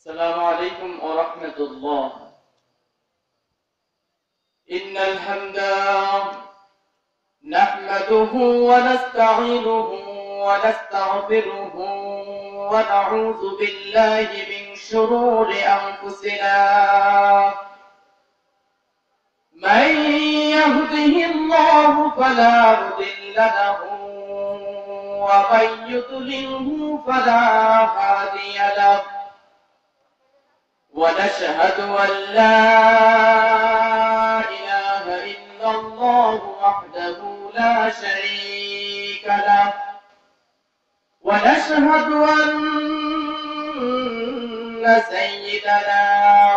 السلام عليكم ورحمة الله. إن الحمد نحمده ونستعينه ونستغفره ونعوذ بالله من شرور أنفسنا. من يهده الله فلا مضل له ومن يضلله فلا هادي له. ونشهد أن لا إله إلا الله وحده لا شريك له. ونشهد أن سيدنا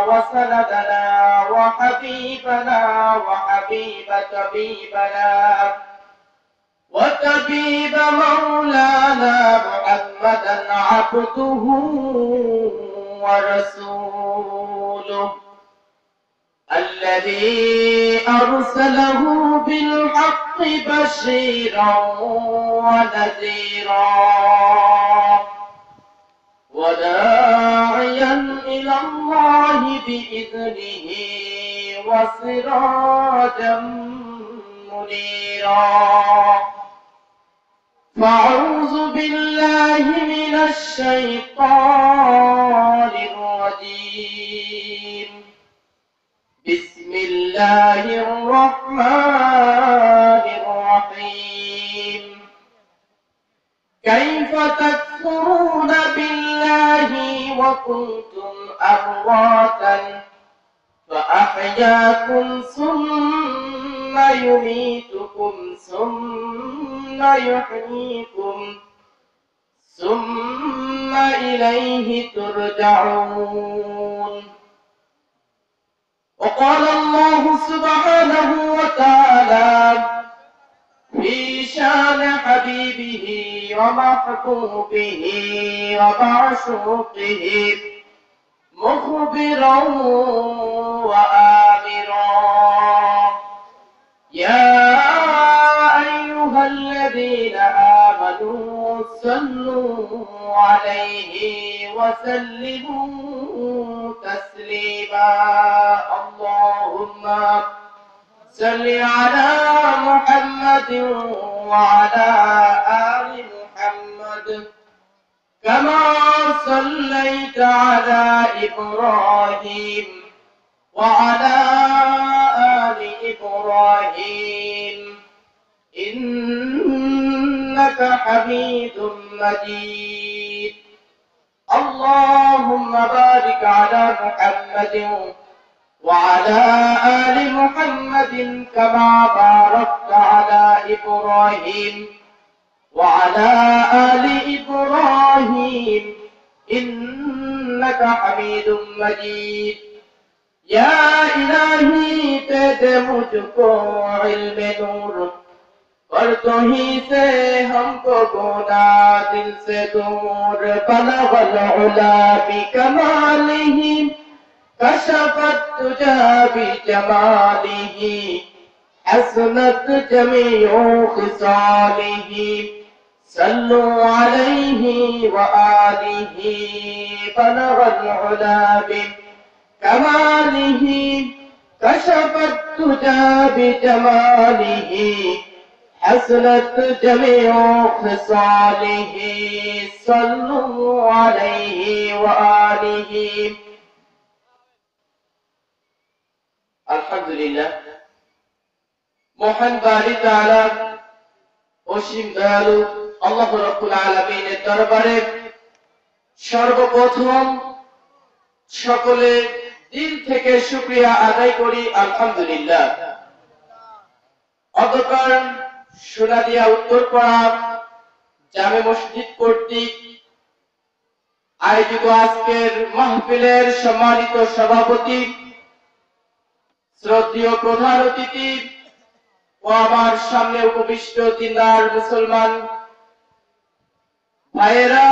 وسندنا وحبيبنا وحبيب طبيبنا وطبيب مولانا محمدا عبده ورسوله الذي أرسله بالحق بشيرا ونذيرا وداعيا إلى الله بإذنه وسراجا منيرا. فأعوذ بالله من الشيطان الرجيم. بسم الله الرحمن الرحيم. كيف تكفرون بالله وكنتم أمواتا فأحياكم ثم يميتكم ثم يحييكم ثم إليه ترجعون. وقال الله سبحانه وتعالى في شان حبيبه ومحبوبه ومعشوقه مخبرا وآمرا: يا أيها الذين آمنوا صلوا عليه وسلموا تسليما. اللهم صل على محمد وعلى آل محمد كما صليت على إبراهيم وعلى آل إبراهيم إنك حميد مجيد. اللهم بارك على محمد وعلى آل محمد كما باركت على إبراهيم وعلى آل إبراهيم إنك حميد مجيد. या इलाही दे दे मुझको इल्म नूर, और तो ही से हमको गुनाह दिल से दूर। बलगल उला बि कमालिही कशफत तुजा बि जमालिही हसनत जमीउ खिसालिही सल्लु अलैहि व आलिही। बलगल उला बि कमालिही कशफत तुजा बि जमालिही हसनत जमीउ खिसालिही सल्लु अलैहि व आलिही। अल्हम्दुलिल्लाह, মহান বারী তাআলা অসীম দয়ালু আল্লাহ রাব্বুল আলামিনের দরবারে সর্বপ্রথম সকলে দিল থেকে শুকরিয়া আদায় করি, আলহামদুলিল্লাহ। অতঃপর সোনাদিয়া উত্তরপাড়া জামে মসজিদ কর্তৃক আয়োজিত আজকের মাহফিলের সম্মানিত সভাপতি, শ্রদ্ধেয় প্রধান অতিথি ও আমার সামনে উপবিষ্ট দিনদার মুসলমান ভাইয়েরা,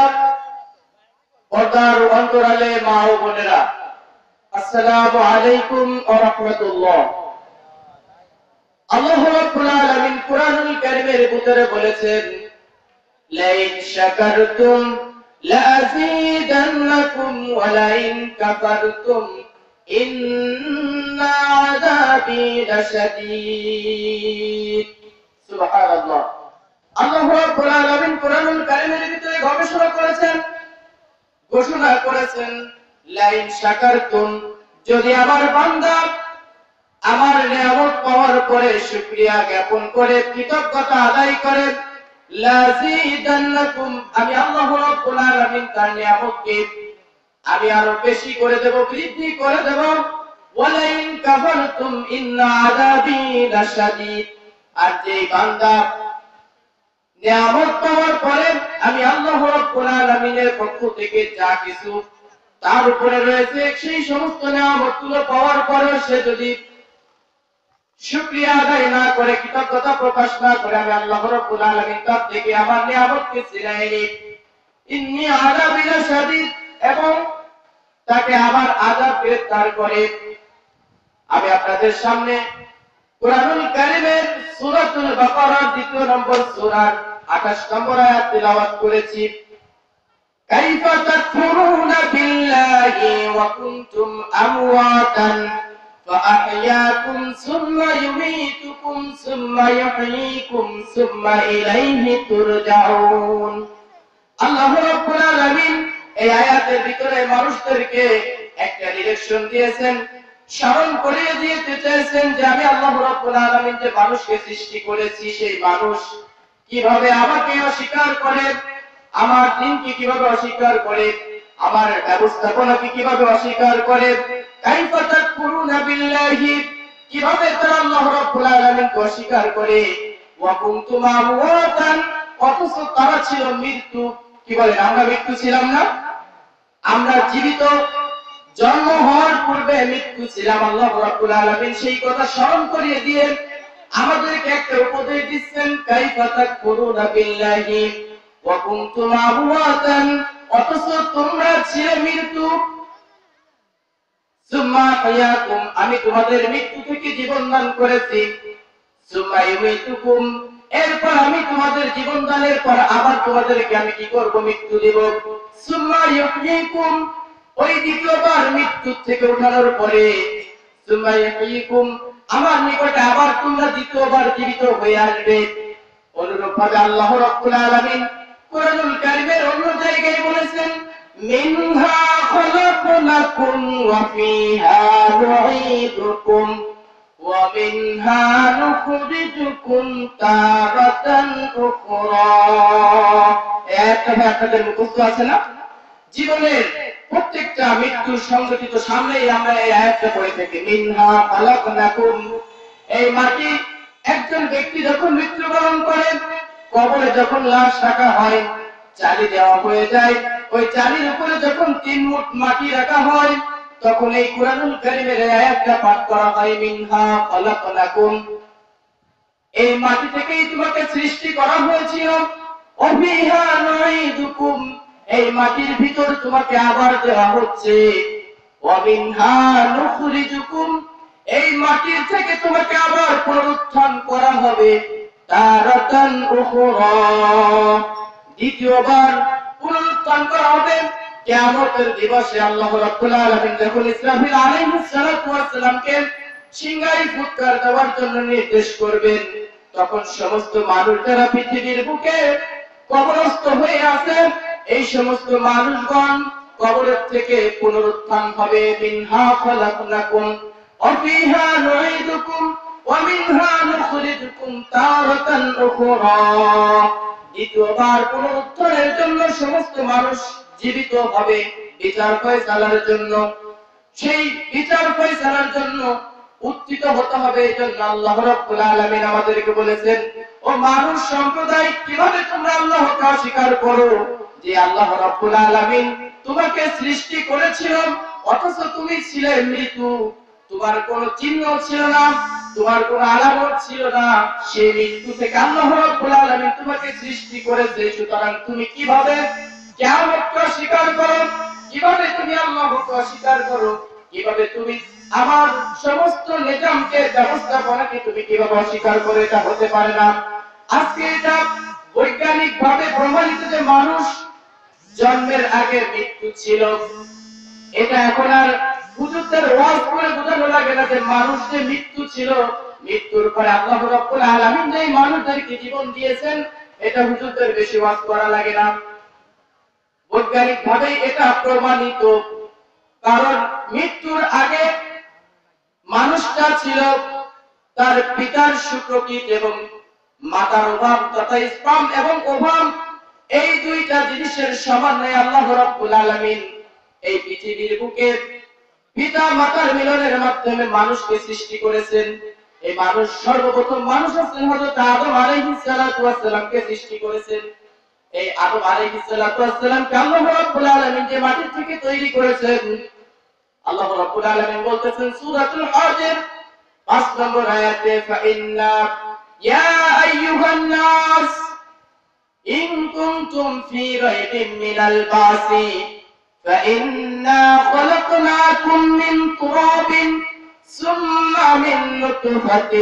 পর্দার অন্তরালে মা ও বোনেরা, আসসালামু আলাইকুম ওয়া রাহমাতুল্লাহ। আল্লাহ রাব্বুল আলামিন কুরআনুল কারীমের ভিতরে বলেছেন, লাইন শাকারতুম লাযীদান لأزيدنكم ولئن كفرتم إن عذابي لشديد سبحان الله আল্লাহ রাব্বুল আলামিন কোরআনুল কারীমের ভিতরে গবেষণা করেছেন, ঘোষণা করেছেন লাইন শাকারতুম, যদি আমার বান্দা আমার নিয়ামত পাওয়ার পরে শুকরিয়া জ্ঞাপন করে কৃতজ্ঞতা আদায় করে, লাযীদান্নাকুম, আমি আল্লাহ রাব্বুল আলামিন তার নিয়ামতকে আমি আরো বেশি করে দেব, বৃদ্ধি করে দেব। ওয়ালাইন কাফারতুম ইন্না আযাবী লাশাদীদ, আর যে বান্দা নিয়ামত পাওয়ার পরে আমি আল্লাহ রাব্বুল আলামিনের পক্ষ থেকে যা কিছু তার উপরে রয়েছে সেই সমস্ত নিয়ামতগুলো পাওয়ার পরেও সে যদি শুকরিয়া আদায় না করে, কৃতজ্ঞতা প্রকাশ না করে, আমি আল্লাহ রাব্বুল আলামিন তার থেকে আমার নিয়ামতকে ছিনাই নিই। ইন্নী আযাবী লাশাদীদ, এবং তাকে আবার আযাব গ্রেফতার করে। আমি আপনাদের সামনে কুরআনুল কারীমের সূরাতুল বাকারার ২ নম্বর সূরার ২৮ নম্বর আয়াত তিলাওয়াত করেছি। কাইফা তাকফুরুনা বিল্লাহি ওয়া কুনতুম আমওয়াতান ফাআহইয়াকুম সুম্মা ইউমীতুকুম সুম্মা ইউহয়ীকুম সুম্মা ইলাইহি তুরজাউন। আল্লাহ রাব্বুল আলামিন এই আয়াতের ভিতরে মানুষদেরকে একটা ডিরেকশন দিয়েছেন, স্মরণ করিয়ে দিতে চেয়েছেন যে আমি আল্লাহ রাব্বুল আলামিন যে মানুষকে সৃষ্টি করেছি, সেই মানুষ কিভাবে আমাকে অস্বীকার করে, আমার দিনকে কিভাবে অস্বীকার করে, আমার ব্যবস্থাপনাকে কিভাবে অস্বীকার করে। কাইফা তাকফুরুনা বিল্লাহি, কিভাবে তারা আল্লাহ রাব্বুল আলামিনকে অস্বীকার করে। ওয়া কুনতুম আমওয়াতান, অথচ তারা ছিল মৃত্যু। কি বলেন, আমরা মৃত্যু ছিলাম না? আমরা জীবিত, জন্ম হওয়ার পূর্বে মৃত্যু ছিলাম। আল্লাহ রাব্বুল আলামিন সেই কথা স্মরণ করিয়ে দিয়ে আমাদেরকে একটা উপদেশ দিচ্ছেন, কাইফা তাকফুরুনা বিল্লাহি ওয়া কুনতুম আমওয়াতান, অথচ তোমরা ছিলে মৃত্যু। সুম্মা আহইয়াকুম, আমি তোমাদের মৃত্যু থেকে জীবন দান করেছি। সুম্মা ইউমীতুকুম, এরপর আমি তোমাদের জীবন দানের পর আবার তোমাদেরকে আমি কি করব, মৃত্যু দেব। সুম্মা ইউহয়ীকুম, ওই দ্বিতীয়বার মৃত্যু থেকে ওঠানোর পরে সুম্মা ইউহয়ীকুম, আমার নিকটে আবার তোমরা দ্বিতীয়বার জীবিত হয়ে আসবে। অনুরূপভাবে আল্লাহ রাব্বুল আলামিন কুরআনুল কারীমের অন্য জায়গায় বলেছেন, মিনহা খালাকনাকুম ওয়া ফিহা নুঈদুকুম ওয়া মিনহা নুখরিজুকুম তারাতান উখরা। একটা আপনাদের মুখস্থ আছে না? জীবনের প্রত্যেকটা মৃত্যু সংগঠিত সামনেই আমরা এই আয়াতটা পড়ে থাকি, মিনহা খালাকনাকুম। এই মাটি, একজন ব্যক্তি যখন মৃত্যুবরণ করে, কবরে যখন লাশ রাখা হয়, চালি দেওয়া হয়ে যায়, ওই চালির উপরে যখন ৩ মুঠ মাটি রাখা হয়, তখন এই কুরআনুল কারীমের আয়াতটা পাঠ করা হয়, মিনহা খালাকনাকুম, এই মাটি থেকেই তোমাকে সৃষ্টি করা হয়েছিল। ওয়া ফিহা নুঈদুকুম, এই মাটির ভিতর তোমাকে আবার দেওয়া হচ্ছে। ওয়া মিনহা নুখরিজুকুম, এই মাটির থেকে তোমাকে আবার পুনরুত্থান করা হবে। তারাতান উখরা, দ্বিতীয়বার পুনরুত্থান করা হবে কিয়ামতের দিবসে। আল্লাহ রাব্বুল আলামিন যখন ইসরাফিল আলাইহিস সালাতু ওয়াস সালামকে সিংহায় ফুৎকার দেওয়ার জন্য নির্দেশ করবেন, তখন সমস্ত মানুষ যারা পৃথিবীর বুকে কবরস্থ হয়ে আছে, এই সমস্ত মানুষগণ কবরের থেকে পুনরুত্থান হবে। মিনহা খালাকনাকুম ওয়া ফিহা নুঈদুকুম ওয়া মিনহা নুখরিজুকুম তারাতান উখরা, দ্বিতীয়বার পুনরুত্থানের জন্য সমস্ত মানুষ জীবিত হবে বিচার ফয়সালার জন্য। সেই বিচার ফয়সালার জন্য উত্থিত হতে হবে। এজন্য আল্লাহ রাব্বুল আলামিন আমাদেরকে বলেছেন, ও মানুষ সম্প্রদায়, কিভাবে তোমরা আল্লাহকে অস্বীকার করো, যে আল্লাহ রাব্বুল আলামিন তোমাকে সৃষ্টি করেছিল, অথচ তুমি ছিলে মৃত্যু, তোমার কোনো চিহ্ন ছিল না, তোমার কোনো আলামত ছিল না। সেই মৃত্যু থেকে আল্লাহ রাব্বুল আলামিন তোমাকে সৃষ্টি করেছে, সুতরাং তুমি কিভাবে কিয়ামতকে অস্বীকার করো, কিভাবে তুমি আল্লাহকে অস্বীকার করো, কিভাবে তুমি আমার সমস্ত নিজামকে, ব্যবস্থাপনাকে তুমি কিভাবে অস্বীকার করো? এটা হতে পারে না। আজকে এটা বৈজ্ঞানিক ভাবে প্রমাণিত যে মানুষ জন্মের আগে মৃত্যু ছিল। এটা এখন আর হুজুরদের ওয়াজ করে বোঝানো লাগে না যে মানুষ যে মৃত্যু ছিল, মৃত্যুর পরে আল্লাহ রাব্বুল আলামিন যেই মানুষদেরকে জীবন দিয়েছেন, এটা হুজুরদের বেশি ওয়াজ করা লাগে না। বৈজ্ঞানিক ভাবে এটা প্রমাণিত। কারণ মৃত্যুর আগে মানুষটা ছিল তার পিতার শুক্রকীট এবং মাতার ওভাম তথা স্পার্ম এবং ওভাম, এই দুইটা জিনিসের সমন্বয়ে আল্লাহ রাব্বুল আলামিন এই পৃথিবীর বুকে পিতা মাতার মিলনের মাধ্যমে মানুষকে সৃষ্টি করেছেন। এই মানুষ সর্বপ্রথম মানুষ হচ্ছেন হযরত আদম আলাইহিস সালাতু ওয়াস সালামকে সৃষ্টি করেছেন। এই আদম আলাইহিস সালাতু ওয়াস সালামকে আল্লাহ রাব্বুল আলামিন যে মাটি থেকে তৈরি করেছেন, আল্লাহ রাব্বুল আলামিন বলতেছেন সূরাতুল হাজর ৫ নম্বর আয়াতে, ফাইন্না ইয়া আইয়ুহান নাস ইন কুনতুম ফি রাইবিন মিনাল বাসি فإنا خلقناكم من تراب ثم من نطفة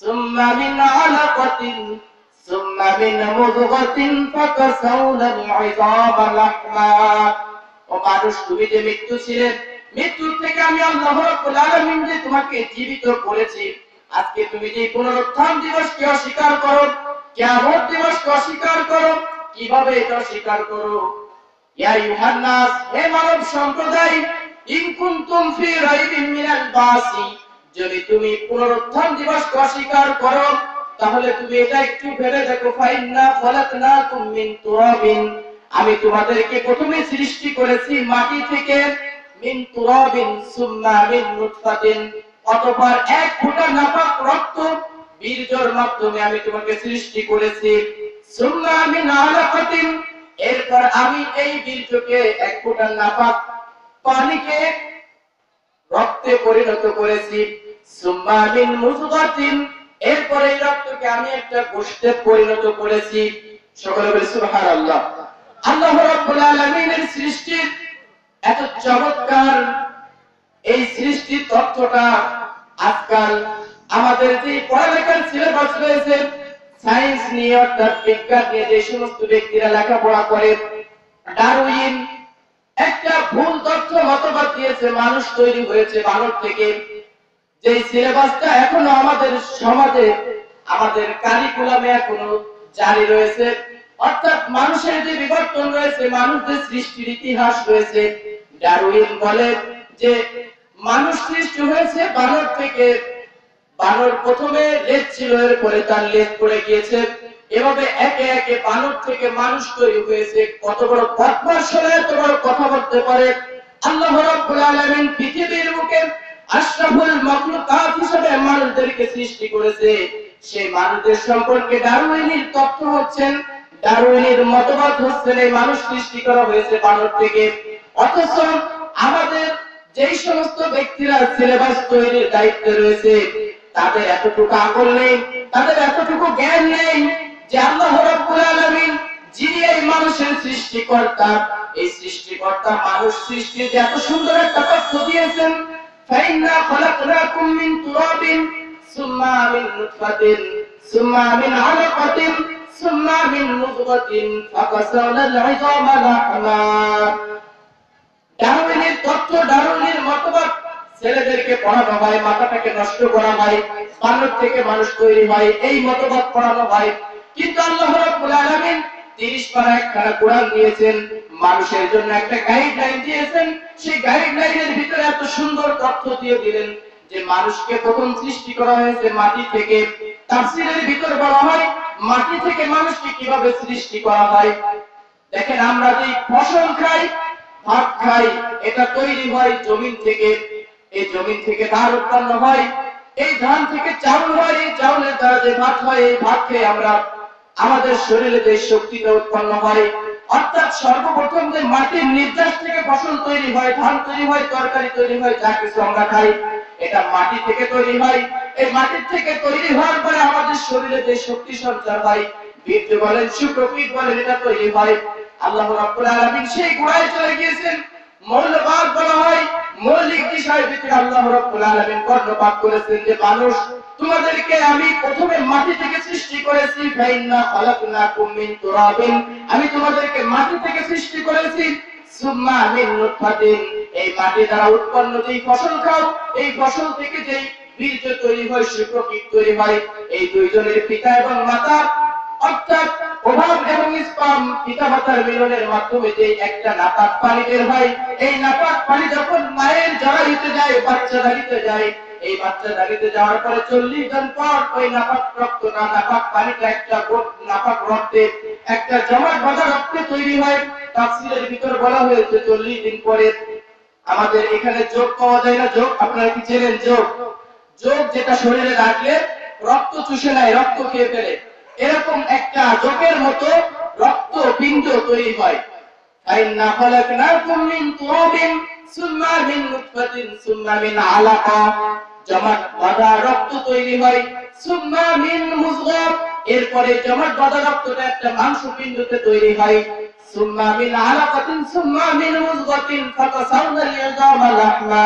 ثم من علقة ثم من مضغة فكسونا العظام لحما। ও মানুষ, তুমি যে মৃত্যু ছিলে, মৃত্যুর থেকে আমি আল্লাহ রাব্বুল আলামিন যে তোমাকে জীবিত করেছি, আজকে তুমি যে পুনরুত্থান দিবসকে অস্বীকার করো, কিয়ামত দিবসকে অস্বীকার করো, কিভাবে এটা অস্বীকার করো? ইয়া আইয়ুহান নাস, হে মানব সম্প্রদায়, ইন কুনতুম ফি রাইবিন মিনাল বাসি, যদি তুমি পুনরুত্থান দিবসকে অস্বীকার করো, তাহলে তুমি এটা একটু ভেবে দেখো, ফাইন্না খালাকনাকুম মিন তুরাবিন, আমি তোমাদেরকে প্রথমে সৃষ্টি করেছি মাটি থেকে, মিন তুরাবিন সুম্মা মিন নুতফাতিন, অতঃপর এক ফোঁটা নাপাক রক্ত বীর্যের মাধ্যমে আমি তোমাকে সৃষ্টি করেছি, সুম্মা মিন আলাকাতিন, এরপর আমি এই বীর্যকে এক ফোঁটা নাপাক পানিকে রক্তে পরিণত করেছি, সুম্মা মিন মুযগাতিন, এরপর এই রক্তকে আমি একটা গোশতে পরিণত করেছি। সকলে বলি সুবহানাল্লাহ। আল্লাহ রাব্বুল আলামিনের সৃষ্টির এত চমৎকার এই সৃষ্টির তথ্যটা আজকাল আমাদের যে পড়ালেখার সিলেবাস রয়েছে, সায়েন্স নিয়ে অর্থাৎ বিজ্ঞান নিয়ে যে সমস্ত ব্যক্তিরা লেখাপড়া করে, ডারউইন একটা ভুল তথ্য মতবাদ দিয়েছে মানুষ তৈরি হয়েছে বানর থেকে। যে সিলেবাসটা এখনো আমাদের সমাজে, আমাদের কারিকুলামে এখনো জারি রয়েছে, অর্থাৎ মানুষের যে বিবর্তন রয়েছে, মানুষের সৃষ্টির ইতিহাস রয়েছে, ডারউইন বলে যে মানুষ সৃষ্টি হয়েছে বানর থেকে। বানর প্রথমে লেজ ছিল, এরপরে তার লেজ পড়ে গিয়েছে, এভাবে একে একে বানর থেকে মানুষ তৈরি হয়েছে। কত বড় বদমাশ হলে এত বড় কথা বলতে পারে! আল্লাহ রাব্বুল আলামিন পৃথিবীর বুকে আশরাফুল মাখলুকাত হিসেবে মানুষদেরকে সৃষ্টি করেছে। সেই মানুষদের সম্পর্কে ডারউইনের তথ্য হচ্ছেন, ডারউইনের মতবাদ হচ্ছেন এই মানুষ সৃষ্টি করা হয়েছে বানর থেকে। অথচ আমাদের যেই সমস্ত ব্যক্তিরা সিলেবাস তৈরির দায়িত্বে রয়েছে, তাদের এতটুকু আকল নেই, তাদের এতটুকু জ্ঞান নেই যে আল্লাহ রাব্বুল আলামিন যিনি এই মানুষের সৃষ্টিকর্তা, এই সৃষ্টিকর্তা মানুষ সৃষ্টির যে এত সুন্দর একটা তথ্য দিয়েছেন, ফাইন্না খালাকনাকুম মিন তুরাবিন সুম্মা মিন নুতফাতিন সুম্মা মিন আলাকাতিন সুম্মা মিন মুযগাতিন ফাকাসাওনাল ইযামা লাহমা। ডারউইনের তথ্য, ডারউইনের মতবাদ ছেলেদেরকে পড়ানো হয়, মাথাটাকে নষ্ট করা হয়, বানর থেকে মানুষ তৈরি হয়, এই মতবাদ পড়ানো হয়। কিন্তু আল্লাহ রাব্বুল আলামিন 30 পারা একখানা কোরআন দিয়েছেন, মানুষের জন্য একটা গাইডলাইন দিয়েছেন। সেই গাইডলাইনের ভিতরে এত সুন্দর তথ্য দিয়ে দিলেন যে মানুষকে প্রথম সৃষ্টি করা হয়েছে মাটি থেকে। তাফসীরের ভিতর বলা হয় মাটি থেকে মানুষকে কিভাবে সৃষ্টি করা হয়। দেখেন, আমরা যে ফসল খাই, ভাত খাই, এটা তৈরি হয় জমিন থেকে। এই জমিন থেকে ধান উৎপন্ন হয়, এই ধান থেকে চাউল হয়, এই চাউলের দ্বারা যে ভাত হয়, এই ভাত খেয়ে আমরা আমাদের শরীরে যে শক্তিটা উৎপন্ন হয়। অর্থাৎ সর্বপ্রথম যে মাটির নির্যাস থেকে ফসল তৈরি হয়, ধান তৈরি হয়, তরকারি তৈরি হয়, যা কিছু আমরা খাই, এটা মাটি থেকে তৈরি হয়। এই মাটির থেকে তৈরি হওয়ার পরে আমাদের শরীরে যে শক্তি সঞ্চার হয়, বীর্য বলেন, শুক্রকীট বলেন, এটা তৈরি হয়। আল্লাহ রাব্বুল আলামিন সেই গোড়ায় চলে গিয়েছেন। মৌলবাদ বলা হয়, মৌলিক বিষয়ের ভিতরে আল্লাহ রাব্বুল আলামিন কর্ণপাত করেছেন যে মানুষ তোমাদেরকে আমি প্রথমে মাটি থেকে সৃষ্টি করেছি, ফাইন্না খালাকনাকুম মিন তুরাবিন, আমি তোমাদেরকে মাটি থেকে সৃষ্টি করেছি, সুম্মা মিন নুতফাতিন, এই মাটি দ্বারা উৎপন্ন যেই ফসল খাও, এই ফসল থেকে যেই বীজ তৈরি হয়, শুক্রকীট তৈরি হয়, এই দুইজনের পিতা এবং মাতা অর্থাৎ অভাব এবং স্পাম পিতা মাতার মিলনের মাধ্যমে যে একটা নাপাক পানি বের হয়, এই নাপাক পানি যখন মায়ের জরায়ুতে যায়, বাচ্চা দাঁড়িতে যায়, এই বাচ্চা দাঁড়িতে যাওয়ার পরে 40 দিন পর ওই নাপাক রক্তটা, নাপাক পানিটা একটা নাপাক রক্তে, একটা জমাট বাঁধা রক্তে তৈরি হয়। তাফসীরের ভিতর বলা হয়েছে 40 দিন পরে আমাদের এখানে যোগ পাওয়া যায় না, যোগ আপনারা কি চেনেন? যোগ, যোগ যেটা শরীরে রাখলে রক্ত চুষে নেয়, রক্ত খেয়ে ফেলে, এরকম একটা যোগের মতো রক্ত বিন্দু তৈরি হয়। আইন্না খালাকনাকুম মিন তুরাবিন সুম্মা মিন নুতফাতিন সুম্মা মিন আলাকা, জমাট বাঁধা রক্ত তৈরি হয়, সুম্মা মিন মুযগা, এরপরে জমাট বাঁধা রক্তটা একটা মাংসপিণ্ডতে তৈরি হয়, সুম্মা মিন আলাকাতিন সুম্মা মিন মুযগাতিন ফাকাসাউনাল ইযামা লাহমা।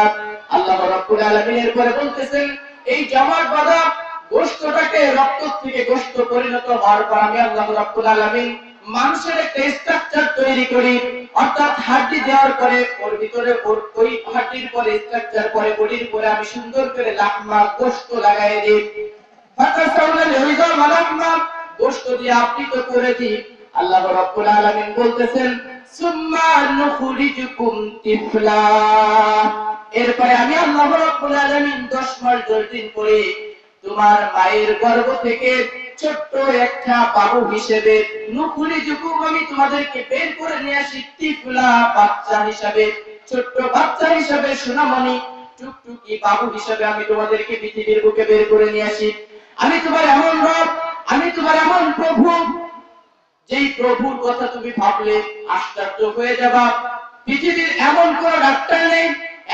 আল্লাহ রাব্বুল আলামিন এরপরে বলতেছেন, এই জমাট বাঁধা গোশতটাকে রক্ত থেকে গোশত পরিণত হওয়ার পর আমি আল্লাহ রাব্বুল আলামিন মানুষের একটা স্ট্রাকচার তৈরি করি, অর্থাৎ হাড্ডি দেওয়ার পরে ওর ভিতরে ওই হাড্ডির পরে স্ট্রাকচার পরে বডির পরে আমি সুন্দর করে লাহমা গোশত লাগাই দিই, ফাকাসাউনাল ইযামা লাহমা, গোশত দিয়ে আবৃত করে দিই। আল্লাহ রাব্বুল আলামিন বলতেছেন, সুম্মা নুখরিজুকুম তিফলা, এরপরে আমি আল্লাহ রাব্বুল আলামিন 10 মাস 10 দিন পরে তোমার মায়ের গর্ভ থেকে ছোট্ট একটা বাবু হিসেবে, নুখরিজুকুম, আমি তোমাদেরকে বের করে নিয়ে আসি, তিফলা, বাচ্চা হিসেবে, ছোট্ট বাচ্চা হিসেবে, সোনামণি টুকটুকি বাবু হিসেবে আমি তোমাদেরকে পৃথিবীর বুকে বের করে নিয়ে আসি। আমি তোমার এমন রব, আমি তোমার এমন প্রভু, যেই প্রভুর কথা তুমি ভাবলে আশ্চর্য হয়ে যাবা। পৃথিবীর এমন কোন ডাক্তার নেই,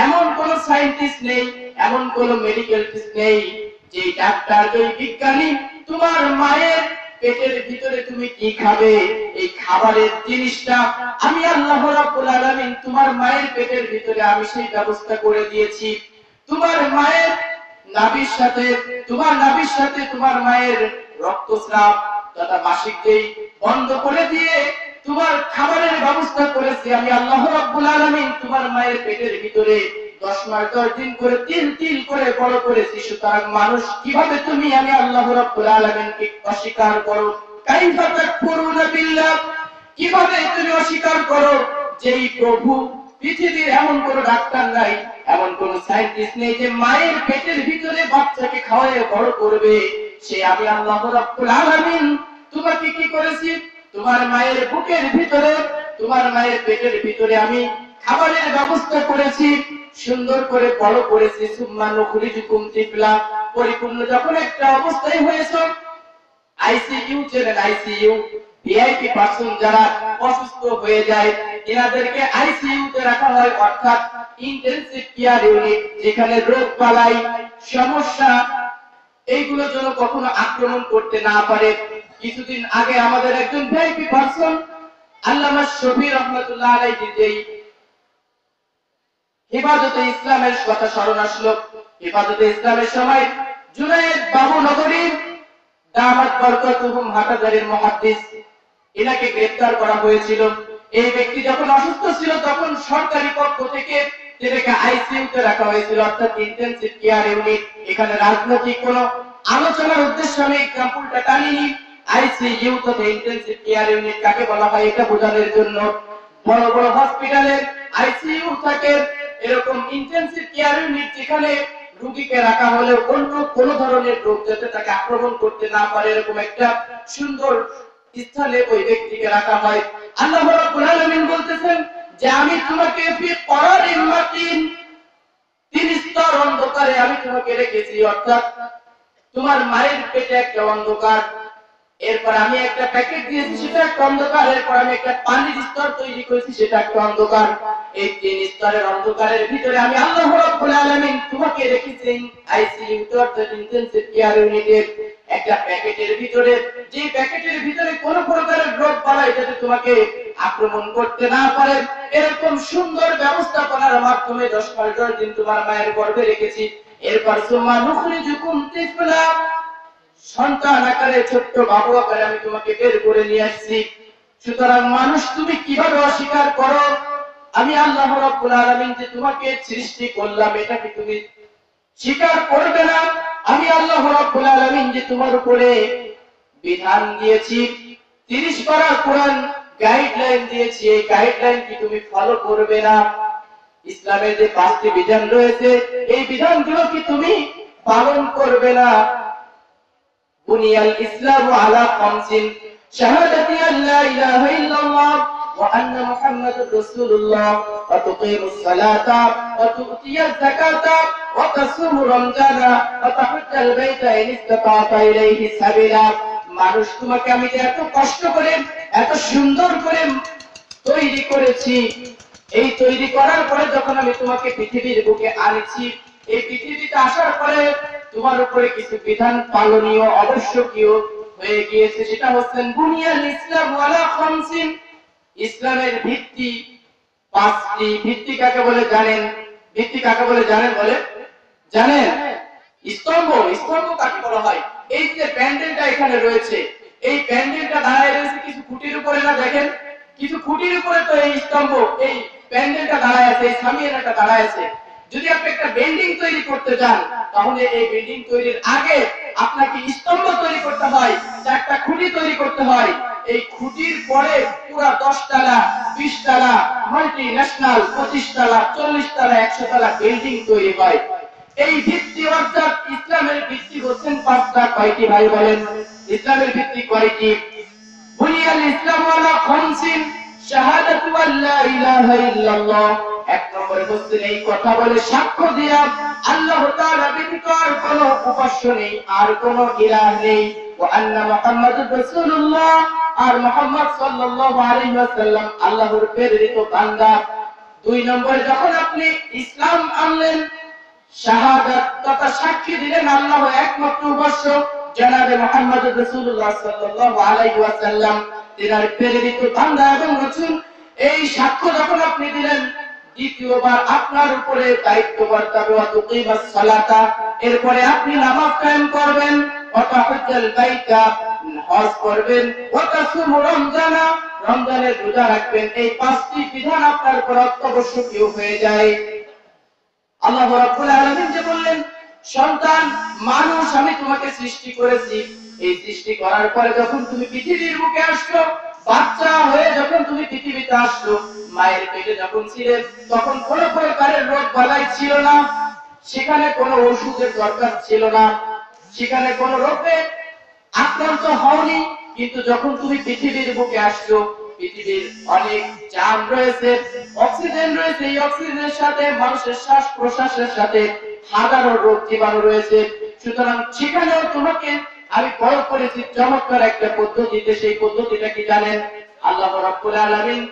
এমন কোন সায়েন্টিস্ট নেই, এমন কোন মেডিকেল নেই যে ডাক্তার, যে বিজ্ঞানী তোমার মায়ের পেটের ভিতরে তুমি কি খাবে এই খাবারের জিনিসটা আমি আল্লাহ রাব্বুল আলামিন তোমার মায়ের পেটের ভিতরে আমি সেই ব্যবস্থা করে দিয়েছি। তোমার মায়ের নাভির সাথে, তোমার নাভির সাথে তোমার মায়ের রক্তস্রাব তথা মাসিক যেই বন্ধ করে দিয়ে তোমার খাবারের ব্যবস্থা করেছি আমি আল্লাহ রাব্বুল আলামিন তোমার মায়ের পেটের ভিতরে 10 মাস 10 দিন করে তিল তিল করে বড় করেছি। সুতরাং মানুষ কিভাবে তুমি আমি আল্লাহ রাব্বুল আলামিনকে অস্বীকার করো? কাইফা তাকফুরুনা বিল্লাহ, কিভাবে তুমি অস্বীকার করো যেই প্রভু, পৃথিবীর এমন কোন ডাক্তার নাই, এমন কোন সায়েন্টিস্ট নেই যে মায়ের পেটের ভিতরে বাচ্চাকে খাওয়ায় বড় করবে, সে আমি আল্লাহ রাব্বুল আলামিন তোমাকে কি করেছি? তোমার মায়ের বুকের ভিতরে, তোমার মায়ের পেটের ভিতরে আমি খাবারের ব্যবস্থা করেছি, সুন্দর করে বড় করেছি। সুম্মা নুখরিজুকুম তিফলা, পরিপূর্ণ যখন একটা অবস্থায় হয়েছে, আইসিইউ চেনেন? আইসিইউ ভিআইপি পারসন যারা অসুস্থ হয়ে যায় এনাদেরকে আইসিইউ তে রাখা হয়, অর্থাৎ ইন্টেনসিভ কেয়ার ইউনিট, যেখানে রোগ বালাই সমস্যা এইগুলো যেন কখনো আক্রমণ করতে না পারে। কিছুদিন আগে আমাদের একজন ভিআইপি পারসন আল্লামা শফি রহমাতুল্লাহ আলাইহি যেই হেফাজতে ইসলামের কথা স্মরণ আসলো, হেফাজতে ইসলামের সময় জুনায়েদ বাবু নগরী দামাত বরকতুহুম হাটাজারির মুহাদ্দিস, এনাকে গ্রেফতার করা হয়েছিল। এই ব্যক্তি যখন অসুস্থ ছিল তখন সরকারি পক্ষ থেকে তাকে আইসিইউ তে রাখা হয়েছিল, অর্থাৎ ইন্টেনসিভ কেয়ার ইউনিট। এখানে রাজনৈতিক কোন আলোচনার উদ্দেশ্যে আমি এক্সাম্পলটা টানিনি, আইসিইউ তথা ইন্টেনসিভ কেয়ার ইউনিট কাকে বলা হয় এটা বোঝানোর জন্য। বড় বড় হসপিটালে আইসিইউ থাকে, এরকম ইন্টেনসিভ কেয়ার ইউনিট যেখানে রোগীকে রাখা হলে অন্য কোন ধরনের রোগ যাতে তাকে আক্রমণ করতে না পারে এরকম একটা সুন্দর স্থানে ওই ব্যক্তিকে রাখা হয়। আল্লাহ রাব্বুল আলামিন বলতেছেন যে আমি তোমাকে ফি করারিন মাকিন, 3 স্তর অন্ধকারে আমি তোমাকে রেখেছি, অর্থাৎ তোমার মায়ের পেটে একটা অন্ধকার, এরপর আমি একটা প্যাকেট দিয়েছি সেটা একটা অন্ধকার, এরপর আমি একটা পানির স্তর তৈরি করেছি সেটা একটা অন্ধকার। এই 3 স্তরের অন্ধকারের ভিতরে আমি আল্লাহ রাব্বুল আলামিন তোমাকে রেখেছি আইসিইউ অর্থাৎ ইন্টেনসিভ কেয়ার ইউনিটের একটা প্যাকেটের ভিতরে, যে প্যাকেটের ভিতরে কোন প্রকারের রোগ বালাই যাতে তোমাকে আক্রমণ করতে না পারে এরকম সুন্দর ব্যবস্থাপনার মাধ্যমে 10 মাস 10 দিন তোমার মায়ের গর্ভে রেখেছি। এরপর সুম্মা নুখরিজুকুম তিফলা, সন্তান আকারে ছোট্ট বাবু আকারে আমি তোমাকে বের করে নিয়ে আসছি। সুতরাং মানুষ তুমি কিভাবে অস্বীকার করো আমি আল্লাহ রাব্বুল আলামিন যে তোমাকে সৃষ্টি করলাম এটা কি তুমি স্বীকার করবে না? আমি আল্লাহ রাব্বুল আলামিন যে তোমার উপরে বিধান দিয়েছি, 30 পারা কোরআন গাইডলাইন দিয়েছি, এই গাইডলাইন কি তুমি ফলো করবে না? ইসলামের যে 5টি বিধান রয়েছে এই বিধানগুলো কি তুমি পালন করবে না? বুনিয়াল ইসলামু আলা খামসিন শাহাদাতি আল্লা ইলাহা ইল্লাল্লাহ ওয়া আন্না মুহাম্মাদুর রাসূলুল্লাহ ওয়া তুকিমুস সালাতা ওয়া তুতিয়াজ যাকাতা ওয়া তাসুমু রমজানা ওয়া তাহজ্জাল বাইতা ইন ইসতাতা ইলাইহি সাবিলা। মানুষ তোমাকে আমি যে এত কষ্ট করে এত সুন্দর করে তৈরি করেছি, এই তৈরি করার পরে যখন আমি তোমাকে পৃথিবীর বুকে আনেছি, এই পৃথিবীতে আসার পরে তোমার উপরে কিছু বিধান পালনীয় আবশ্যকীয় হয়ে গিয়েছে, সেটা হচ্ছে বুনিয়াল ইসলাম ওয়ালা খামসিন। ইসলামের ভিত্তি 5টি। ভিত্তি কাকে বলে জানেন? ভিত্তি কাকে বলে জানেন? বলে জানেন? স্তম্ভ। স্তম্ভ কাকে বলা হয়? এই যে প্যান্ডেলটা এখানে রয়েছে, এই প্যান্ডেলটা দাঁড়ায় রয়েছে কিছু খুঁটির উপরে, না দেখেন কিছু খুঁটির উপরে তো এই স্তম্ভ, এই প্যান্ডেলটা দাঁড়ায় আছে, এই সামিয়ানাটা দাঁড়ায় আছে। যদি আপনি একটা বিল্ডিং তৈরি করতে চান তাহলে এই বিল্ডিং তৈরির আগে আপনাকে স্তম্ভ তৈরি করতে হয়, 4টা খুঁটি তৈরি করতে হয়। এই খুঁটির পরে পুরো 10 তলা 20 তলা মাল্টি ন্যাশনাল 25 তলা 40 তলা 100 তলা বিল্ডিং তৈরি হয়। এই ভিত্তি অর্থাৎ ইসলামের ভিত্তি হচ্ছেন 5টা। কয়টি ভাই বলেন? ইসলামের ভিত্তি কয়টি? বুনিয়াল ইসলামু আলা খামসিন শাহাদাতু আল্লা ইলাহা ইল্লাল্লাহ। 1 নম্বরে হচ্ছে এই কথা বলে সাক্ষ্য দিয়া আল্লাহ তাআলা ব্যতীত আর কোনো উপাস্য নেই, আর কোনো ইলাহ নেই, ওয়া আন্না মুহাম্মাদুর রাসূলুল্লাহ, আর মুহাম্মদ সাল্লাল্লাহু আলাইহি ওয়াসাল্লাম আল্লাহর প্রেরিত বান্দা। 2 নম্বরে যখন আপনি ইসলাম আনলেন, শাহাদাত তথা সাক্ষী দিলেন আল্লাহ একমাত্র উপাস্য, জনাবে মুহাম্মদুর রাসূলুল্লাহ সাল্লাল্লাহু আলাইহি ওয়াসাল্লাম তিনার প্রেরিত বান্দা এবং রাসূল, এই সাক্ষ্য যখন আপনি দিলেন, দ্বিতীয়বার আপনার উপরে দায়িত্ব বর্তাবে ওয়া তুকিমাস সালাতা, এরপরে আপনি নামাজ কায়েম করবেন, ওয়া তাহজ্জাল বাইতা, হজ করবেন, ওয়া তাসুমু রমজানা, রমজানের রোজা রাখবেন। এই 5টি বিধান আপনার উপর অত্যাবশ্যকীয় হয়ে যায়। আল্লাহ রাব্বুল আলামিন যে বললেন, সন্তান মানুষ আমি তোমাকে সৃষ্টি করেছি, এই সৃষ্টি করার পরে যখন তুমি পৃথিবীর বুকে আসছো, বাচ্চা হয়ে যখন তুমি পৃথিবীতে আসছো, মায়ের পেটে যখন ছিলে তখন কোনো প্রকারের রোগ বালাই ছিল না, সেখানে কোনো ওষুধের দরকার ছিল না, সেখানে কোনো রোগে আক্রান্ত হওনি। কিন্তু যখন তুমি পৃথিবীর বুকে আসছো, পৃথিবীর অনেক জাম রয়েছে, অক্সিজেন রয়েছে, এই অক্সিজেনের সাথে মানুষের শ্বাস প্রশ্বাসের সাথে হাজারো রোগ জীবাণু রয়েছে। সুতরাং সেখানেও তোমাকে আমি প্রয়োগ করেছি চমৎকার একটা পদ্ধতিতে। সেই পদ্ধতিটা কি জানেন? আল্লাহ রাব্বুল আলামিন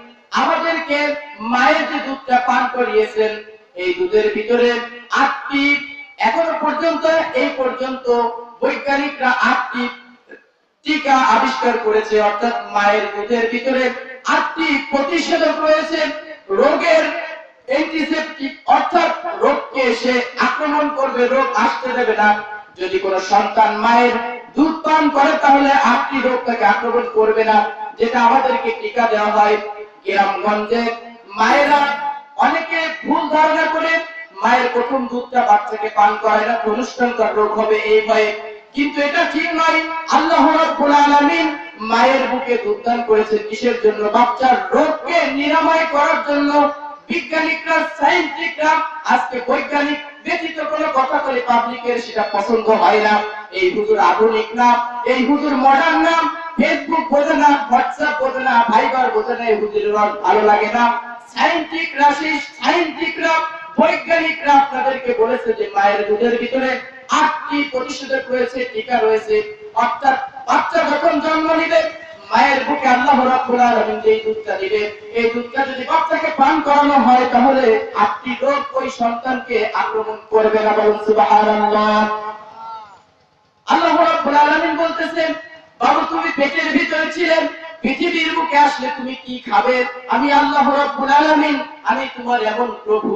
আমাদেরকে মায়ের যে দুধটা পান করিয়েছেন, এই দুধের ভিতরে 8টি, এখনো পর্যন্ত এই পর্যন্ত বৈজ্ঞানিকরা 8টি টিকা আবিষ্কার করেছে, অর্থাৎ মায়ের দুধের ভিতরে 8টি প্রতিষেধক রয়েছে, রোগের অ্যান্টিসেপটিক, অর্থাৎ রোগকে সে আক্রমণ করবে, রোগ আসতে দেবে না। যদি কোনো সন্তান মায়ের দুধ পান করে তাহলে 8টি রোগ তাকে আক্রমণ করবে না, যেটা আমাদেরকে টিকা দেওয়া হয়। গ্রামগঞ্জে মায়েরা অনেকে ভুল ধারণা করে মায়ের প্রথম দুধটা বাচ্চাকে পান করায় না, অনুষ্ঠানকার রোগ হবে এই ভয়ে, কিন্তু এটা ঠিক নয়। আল্লাহ রাব্বুল আলামিন মায়ের বুকে দুধ দান করেছেন কিসের জন্য? বাচ্চার রোগকে নিরাময় করার জন্য। বিজ্ঞানিকরা, সায়েন্টিস্টরা আজকে বৈজ্ঞানিক ব্যতীত কোনো কথা বলে পাবলিকের সেটা পছন্দ হয় না। এই হুজুর আধুনিক না, এই হুজুর মডার্ন না, ফেসবুক বোঝে না, হোয়াটসঅ্যাপ বোঝে না, ভাইবার বোঝে না, এই হুজুরের ভালো লাগে না। সায়েন্টিস্টরা, বৈজ্ঞানিকরা আপনাদেরকে বলেছে যে মায়ের দুধের ভিতরে 8টি প্রতিষেধক রয়েছে, টিকা রয়েছে, অর্থাৎ বাচ্চা যখন জন্ম নিবে মায়ের বুকে আল্লাহ রাব্বুল আলামিন যে দুধটা দিবে, এই দুধটা যদি বাচ্চাকে পান করানো হয় তাহলে 8টি রোগ ওই সন্তানকে আক্রমণ করবে না। বলুন সুবহানাল্লাহ। আল্লাহ রাব্বুল আলামিন বলতেছেন, বাবু তুমি পেটের ভিতরে ছিলেন, পৃথিবীর বুকে আসলে তুমি কি খাবে? আমি আল্লাহ রাব্বুল আলামিন, আমি তোমার এমন প্রভু,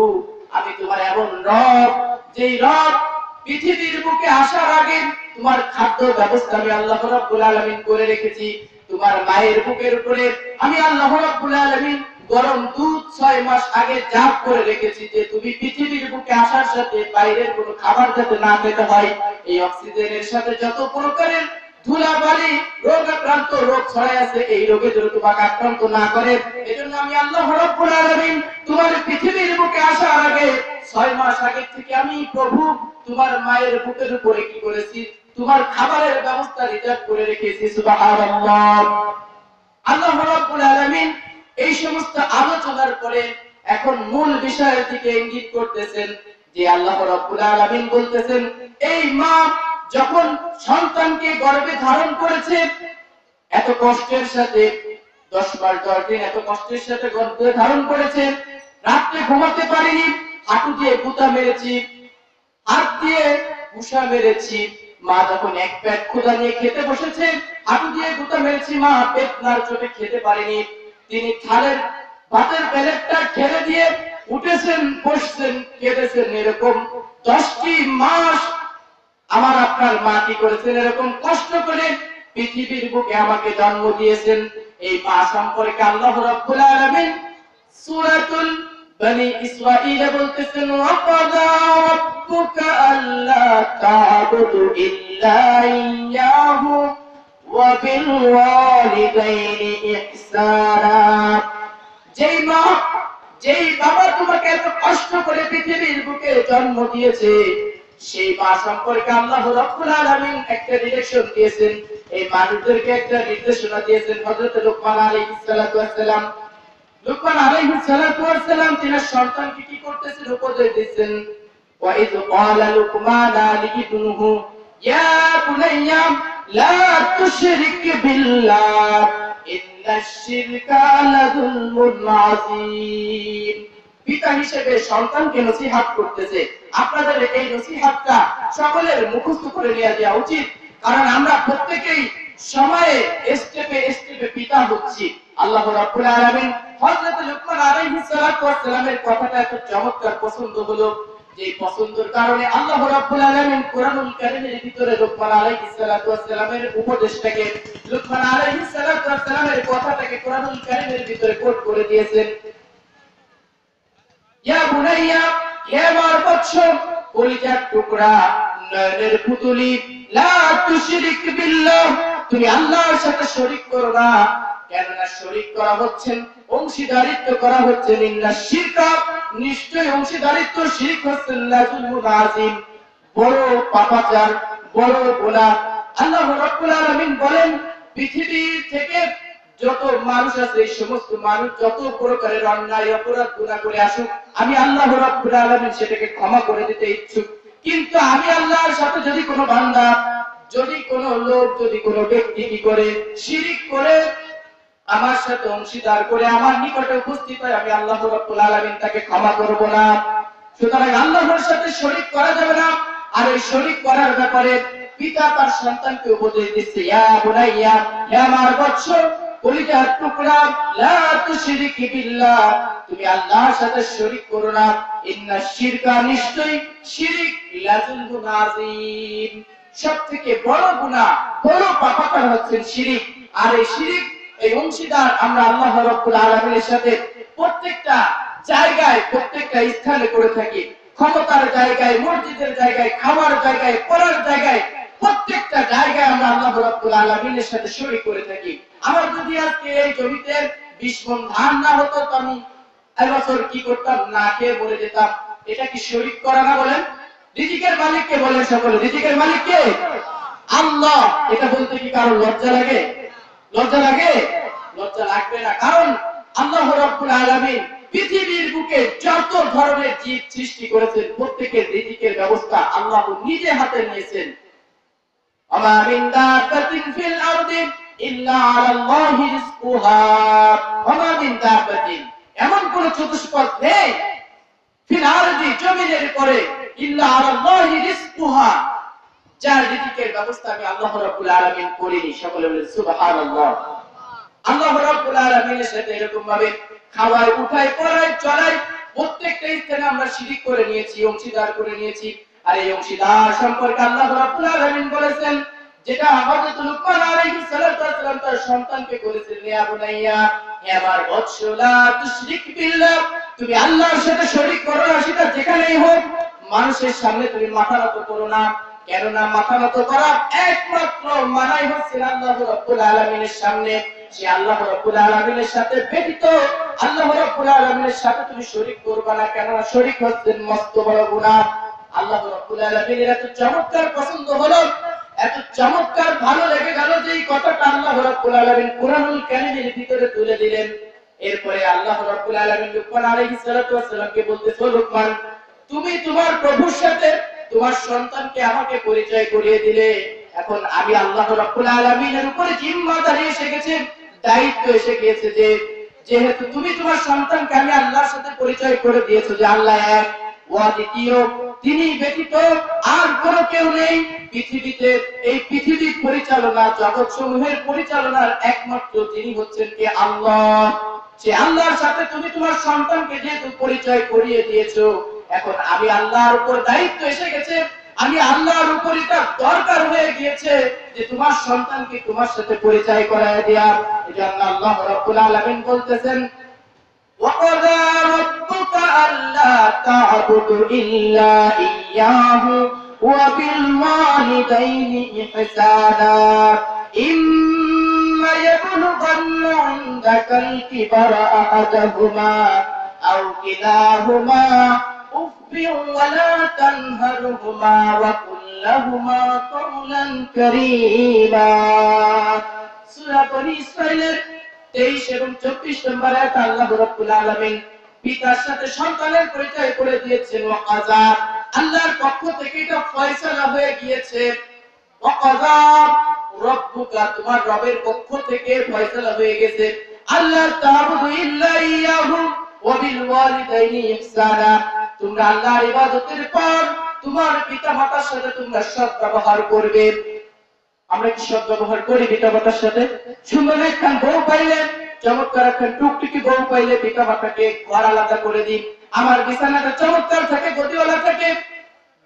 আমি তোমার এমন রব, যেই রব পৃথিবীর বুকে আসার আগে তোমার খাদ্য ব্যবস্থা আমি আল্লাহ রাব্বুল আলামিন করে রেখেছি। তোমার মায়ের বুকের উপরে আমি আল্লাহ রাব্বুল আলামিন গরম দুধ 6 মাস আগে জাপ করে রেখেছি যে তুমি পৃথিবীর বুকে আসার সাথে বাইরের কোনো খাবার যাতে না খেতে হয়। এই অক্সিজেনের সাথে যত প্রকারের ধুলাবালি রোগাক্রান্ত রোগ ছড়ায় আছে, এই রোগে যেন তোমাকে আক্রান্ত না করে, এজন্য আমি আল্লাহ রাব্বুল আলামিন তোমার পৃথিবীর বুকে আসার আগে 6 মাস আগে থেকে আমি প্রভু তোমার মায়ের বুকের উপরে কি করেছি, তোমার খাবারের ব্যবস্থা রিজার্ভ করে রেখেছি। সুবহানাল্লাহ। আল্লাহ রাব্বুল আলামিন এই সমস্ত আলোচনার পরে এখন মূল বিষয়ের দিকে ইঙ্গিত করতেছেন যে আল্লাহ রাব্বুল আলামিন বলতেছেন এই মা যখন সন্তানকে গর্ভে ধারণ করেছে এত কষ্টের সাথে 10 মাস 10 দিন এত কষ্টের সাথে গর্ভে ধারণ করেছে, রাতে ঘুমাতে পারিনি, হাঁটু দিয়ে গুতা মেরেছি, হাত দিয়ে ঘুষা মেরেছি, মা যখন এক পেট ক্ষুধা নিয়ে খেতে বসেছে হাঁটু দিয়ে গুতা মেরেছি, মা পেট নাড় চোটে খেতে পারেনি, তিনি থালের ভাতের প্লেটটা ঠেলে দিয়ে উঠেছেন, বসছেন, কেঁদেছেন। এরকম 10টি মাস আমার আপনার মা কি করেছেন, এরকম কষ্ট করে পৃথিবীর বুকে আমাকে জন্ম দিয়েছেন। এই মা সম্পর্কে আল্লাহ রাব্বুল আলামিন সূরাতুল বনি ইসরাঈল বলতেছেন ওয়াকাদা রাব্বুকা আল্লা তা'বুদু ইল্লা ইয়্যাহু ওয়া বিল ওয়ালিদাইনি ইহসানা। যেই মা যেই বাবা তোমাকে এত কষ্ট করে পৃথিবীর বুকে জন্ম দিয়েছে সেই মা সম্পর্কে আল্লাহ রাব্বুল আলামিন একটা ডিরেকশন দিয়েছেন, এই মানুষদেরকে একটা নির্দেশনা দিয়েছেন। হযরত লুকমান আলাইহিস সালাতু ওয়াস সালাম, লুকমান আলাইহিস সালাতু ওয়াস সালাম তিনি সন্তানকে কি করতেছেন, উপদেশ দিচ্ছেন। ওয়া ইয ক্বালা লুকমান লিইবনিহি ইয়া বুনাইয়া লা তুশরিক বিল্লাহ ইন্নাশ শিরকা লাযুলমুন আযীম। পিতা হিসেবে সন্তানকে নসিহত করতেছে, আপনাদের এই নসিহতটা সকলের মুখস্থ করে নেওয়া দেওয়া উচিত, কারণ আমরা প্রত্যেকেই সময়ে স্টেপে স্টেপে পিতা হচ্ছি। আল্লাহ রাব্বুল আলামিন হযরত লুকমান আলাইহিস সালাতু ওয়াস সালামের কথাটা এত চমৎকার পছন্দ হলো, যে পছন্দের কারণে আল্লাহ রাব্বুল আলামিন কোরআনুল কারীমের ভিতরে লুকমান আলাইহিস সালাতু ওয়াস সালামের উপদেশটাকে, লুকমান আলাইহিস সালাতু ওয়াস সালামের কথাটাকে কোরআনুল কারীমের ভিতরে কোট করে দিয়েছেন। ইয়া বুনাইয়া, হে আমার বৎস, কলিজার টুকরা, নয়নের পুতুলি, লা তুশরিক বিল্লাহ, তুমি আল্লাহর সাথে শরীক করো না। কেননা শরীক করা হচ্ছে, অংশীদারিত্ব করা হচ্ছে, ইন্নাশ শিরকা, নিশ্চয় অংশীদারিত্ব, শিরক হচ্ছে লাযুলমুন আযীম, বড় পাপাচার, বড় গুনাহ। আল্লাহ রাব্বুল আলামিন বলেন পৃথিবী থেকে যত মানুষ আছে এই সমস্ত মানুষ যত প্রকারের অন্যায় অপরাধ গুনাহ করে আসুক, আমি আল্লাহ রাব্বুল আলামিন সেটাকে ক্ষমা করে দিতে ইচ্ছুক। কিন্তু আমি আল্লাহর সাথে যদি কোনো বান্দা, যদি কোনো লোক, যদি কোনো ব্যক্তি কি করে, শিরিক করে, আমার সাথে অংশীদার করে আমার নিকটে উপস্থিত হয়, আমি আল্লাহ রাব্বুল আলামিন তাকে ক্ষমা করব না। সুতরাং আল্লাহর সাথে শরীক করা যাবে না। আর এই শরীক করার ব্যাপারে পিতা তার সন্তানকে উপদেশ দিচ্ছে, ইয়া বুনাইয়া, হে আমার বৎস, কলিজার টুকরা, লা তুশরিক বিল্লাহ, তুমি আল্লাহর সাথে শরীক করো না। ইন্নাশ শিরকা, নিশ্চয় শিরিক, লাযুলমুন আযীম, সবথেকে বড় গুনাহ, বড় পাপাচার হচ্ছে শিরিক। আর এই শিরিক, এই অংশীদার আমরা আল্লাহ রাব্বুল আলামিনের সাথে প্রত্যেকটা জায়গায়, প্রত্যেকটা স্থানে করে থাকি। ক্ষমতার জায়গায়, মসজিদের জায়গায়, খাবার জায়গায়, পড়ার জায়গায়, প্রত্যেকটা জায়গায় আমরা আল্লাহ রাব্বুল আলামিনের সাথে শরীক করে থাকি। আমার যদি আজকে এই জমিতে 20 মণ ধান না হতো তো আমি এবছর কি করতাম, না খেয়ে মরে যেতাম। এটা কি শরীক করা না? বলেন। রিজিকের মালিক কে? বলেন সকলে, রিজিকের মালিক কে? আল্লাহ। এটা বলতে কি কারো লজ্জা লাগে? লজ্জা লাগে? লজ্জা লাগবে না, কারণ আল্লাহ রাব্বুল আলামিন পৃথিবীর বুকে যত ধরনের জীব সৃষ্টি করেছেন প্রত্যেকের রিজিকের ব্যবস্থা আল্লাহ নিজে হাতে নিয়েছেন। আমা মিন দাব্বাতিন ফিল আরদি ইল্লা আলাল্লাহি রিজকুহা, আমা মিন দাব্বাতিন, এমন কোন চতুষ্পদ নেই ফিল আরদি, জমিনের উপরে, ইল্লা আলাল্লাহি রিজকুহা, যার রিজিকের ব্যবস্থা আমি আল্লাহ রাব্বুল আলামিন করিনি। সকলে বলেন সুবহানাল্লাহ। আল্লাহ রাব্বুল আলামিনের সাথে এরকম ভাবে খাওয়ায়, উঠায়, পড়ায়, চলায়, প্রত্যেকটা স্থানে আমরা শিরিক করে নিয়েছি, অংশীদার করে নিয়েছি। আর এই অংশীদার সম্পর্কে আল্লাহ রাব্বুল আলামিন বলেছেন, যেটা হযরত লুকমান আলাইহিস সালাতু ওয়াস সালাম তার সন্তানকে বলেছিলেন, ইয়া বুনাইয়া, হে আমার বৎস, লা তুশরিক বিল্লাহ, তুমি আল্লাহর সাথে শরীক করো না, সেটা যেখানেই হোক। মানুষের সামনে তুমি মাথা নত করো না, কেননা মাথা নত করা একমাত্র মানাই হচ্ছে আল্লাহ রাব্বুল আলামিনের সামনে। সে আল্লাহ রাব্বুল আলামিনের সাথে ব্যতীত আল্লাহ রাব্বুল আলামিনের সাথে তুমি শরীক করবে না, কেননা শরীক হচ্ছে মস্ত বড় গুনাহ। আল্লাহ রাব্বুল আলামিনের এত চমৎকার পছন্দ হলো, এত চমৎকার ভালো লেগে গেল যে এই কথাটা আল্লাহ রাব্বুল আলামিন কুরআনুল কারীমের ভিতরে তুলে দিলেন। এরপরে আল্লাহ রাব্বুল আলামিন লুকমান আলাইহিস সালাতু ওয়াস সালামকে বলতেছে, লুকমান, তুমি তোমার প্রভুর সাথে তোমার সন্তানকে আমাকে পরিচয় করিয়ে দিলে, এখন আমি আল্লাহ রাব্বুল আলামিনের উপরে জিম্মাদারি এসে গেছে, দায়িত্ব এসে গিয়েছে যে যেহেতু তুমি তোমার সন্তানকে আমি আল্লাহর সাথে পরিচয় করে দিয়েছো যে আল্লাহ এক, ও দ্বিতীয়, তিনি ব্যতীত আর কোনো কেউ নেই পৃথিবীতে। এই পৃথিবীর পরিচালনা, জগৎ সমূহের পরিচালনার একমাত্র তিনি হচ্ছেন কে? আল্লাহ। সে আল্লাহর সাথে তুমি তোমার সন্তানকে যেহেতু পরিচয় করিয়ে দিয়েছো, এখন আমি আল্লাহর উপর দায়িত্ব এসে গেছে, আমি আল্লাহর উপর এটা দরকার হয়ে গিয়েছে যে তোমার সন্তানকে তোমার সাথে পরিচয় করায় দেয়া। এজন্য আল্লাহ রাব্বুল আলামিন বলতেছেন, وَقَضَى رَبُّكَ أَلَّا تَعْبُدُوا إِلَّا إِيَّاهُ وَبِالْوَالِدَيْنِ إِحْسَانًا إِمَّا يَبْلُغَنَّ عِندَكَ الْكِبَرَ أَحَدُهُمَا أَوْ كِلَاهُمَا أُفٍّ وَلَا تَنْهَرْهُمَا وَقُل لَّهُمَا قَوْلًا كَرِيمًا। সূরা বনী ইসরাঈলের 23 এবং 24 নম্বর আয়াতে আল্লাহ রাব্বুল আলামিন পিতার সাথে সন্তানের পরিচয় করে দিয়েছেন। ওয়াকাযা, আল্লাহর পক্ষ থেকে এটা ফয়সালা হয়ে গিয়েছে। ওয়াকাযা রাব্বুকা, তোমার রবের পক্ষ থেকে ফয়সালা হয়ে গেছে, আল্লাহ তা'বুদু ইল্লা ইয়াহু ওয়া বিল ওয়ালিদাইনি ইহসানা, তোমরা আল্লাহর ইবাদতের পর তোমার পিতামাতার সাথে তোমরা সৎ ব্যবহার করবে। আমরা কি সৎ ব্যবহার করি পিতামাতার সাথে? সুন্দর একখান বউ পাইলে, চমৎকার একখান টুকটুকি বউ পাইলে পিতামাতাকে ঘর আলাদা করে দিই, আমার বিছানাটা চমৎকার থাকে, গদিওয়ালা থাকে।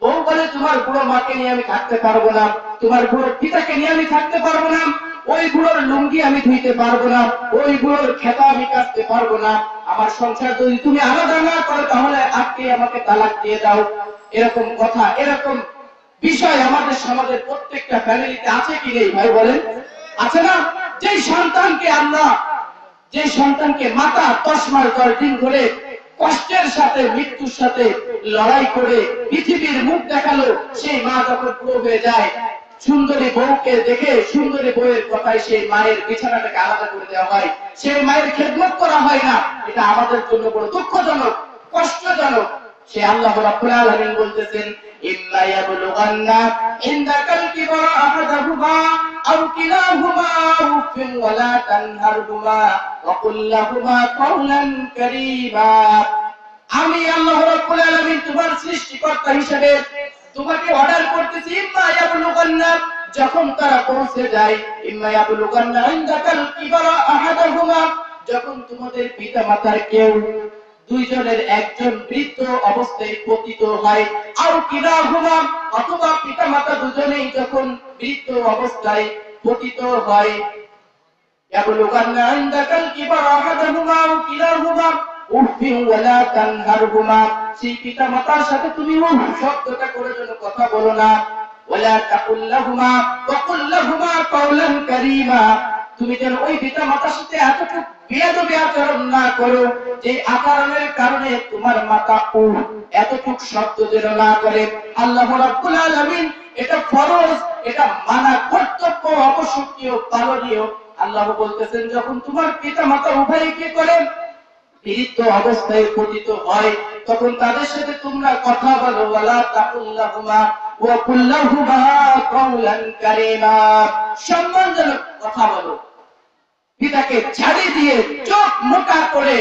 বউ বলে, তোমার বুড়ো মাকে নিয়ে আমি থাকতে পারবো না, তোমার বুড়ো পিতাকে নিয়ে আমি থাকতে পারবো না, ওই বুড়োর লুঙ্গি আমি ধুইতে পারবো না, ওই বুড়োর খেতা আমি কাটতে পারবো না, আমার সংসার যদি তুমি আলাদা না করো তাহলে আজকে আমাকে তালাক দিয়ে দাও। এরকম কথা, এরকম বিষয় আমাদের সমাজের প্রত্যেকটা ফ্যামিলিতে আছে কি নেই ভাই বলেন? আছে না? যে সন্তানকে মাতা 10 মাস 10 দিন ধরে কষ্টের সাথে মৃত্যুর সাথে লড়াই করে পৃথিবীর মুখ দেখালো, সেই মা যখন বুড়ো হয়ে যায়, সুন্দরী বউকে দেখে সুন্দরী বউয়ের কথায় সেই মায়ের বিছানাটাকে আলাদা করে দেওয়া হয়, সেই মায়ের খেদমত করা হয় না। এটা আমাদের জন্য বড় দুঃখজনক, কষ্টজনক। সে আল্লাহ রাব্বুল আলামিন বলতেছেন, ইম্মা ইয়াবলুগান্না ইনদাকাল কিবারা আহাদাহুমা আও কিলাহুমা উফিন ওয়ালা তানহারহুমা ওয়া কুল লাহুমা কাওলান কারীমা। আমি আল্লাহ রাব্বুল আলামিন তোমার সৃষ্টিকর্তা হিসেবে তোমাকে অর্ডার করতেছি, ইম্মা ইয়াবলুগান্না, যখন তারা পৌঁছে যায়, ইম্মা ইয়াবলুগান্না ইনদাকাল কিবারা আহাদাহুমা, যখন তোমাদের পিতামাতার কেউ দুইজনের একজন বৃদ্ধ অবস্থায় পতিত হয়, আর কিলাহুমা, অথবা পিতামাতা দুজনেই যখন বৃদ্ধ অবস্থায় পতিত হয়, ইয়াবলুগান্না ইনদাকাল কিবারা আহাদাহুমা আও কিলাহুমা উফিন ওয়ালা তানহারহুমা, সেই পিতামাতার সাথে তুমি উফ শব্দটা করে যেন কথা বলো না, ওয়ালা তাকুল লাহুমা ওয়া কুল লাহুমা কাওলান কারীমা, তুমি যেন ওই পিতামাতার সাথে এতটুকু বেয়াদবি আচরণ না করো যে আচরণের কারণে তোমার মাতা উফ এতটুকু শব্দ যেন না করে। আল্লাহ রাব্বুল আলামিন এটা ফরজ, এটা মানা কর্তব্য, আবশ্যকীয়, পালনীয়। আল্লাহ বলতেছেন, যখন তোমার পিতামাতা উভয়ই কি করে বৃদ্ধ অবস্থায় পতিত হয়, তখন তাদের সাথে তোমরা কথা বলো, ওয়ালা তাকুল্লাহুমা ওয়া কুল্লাহুমা কাওলান কারীমা, সম্মানজনক কথা বলো। পিতাকে ছাড়ি দিয়ে চোখ মোটা করে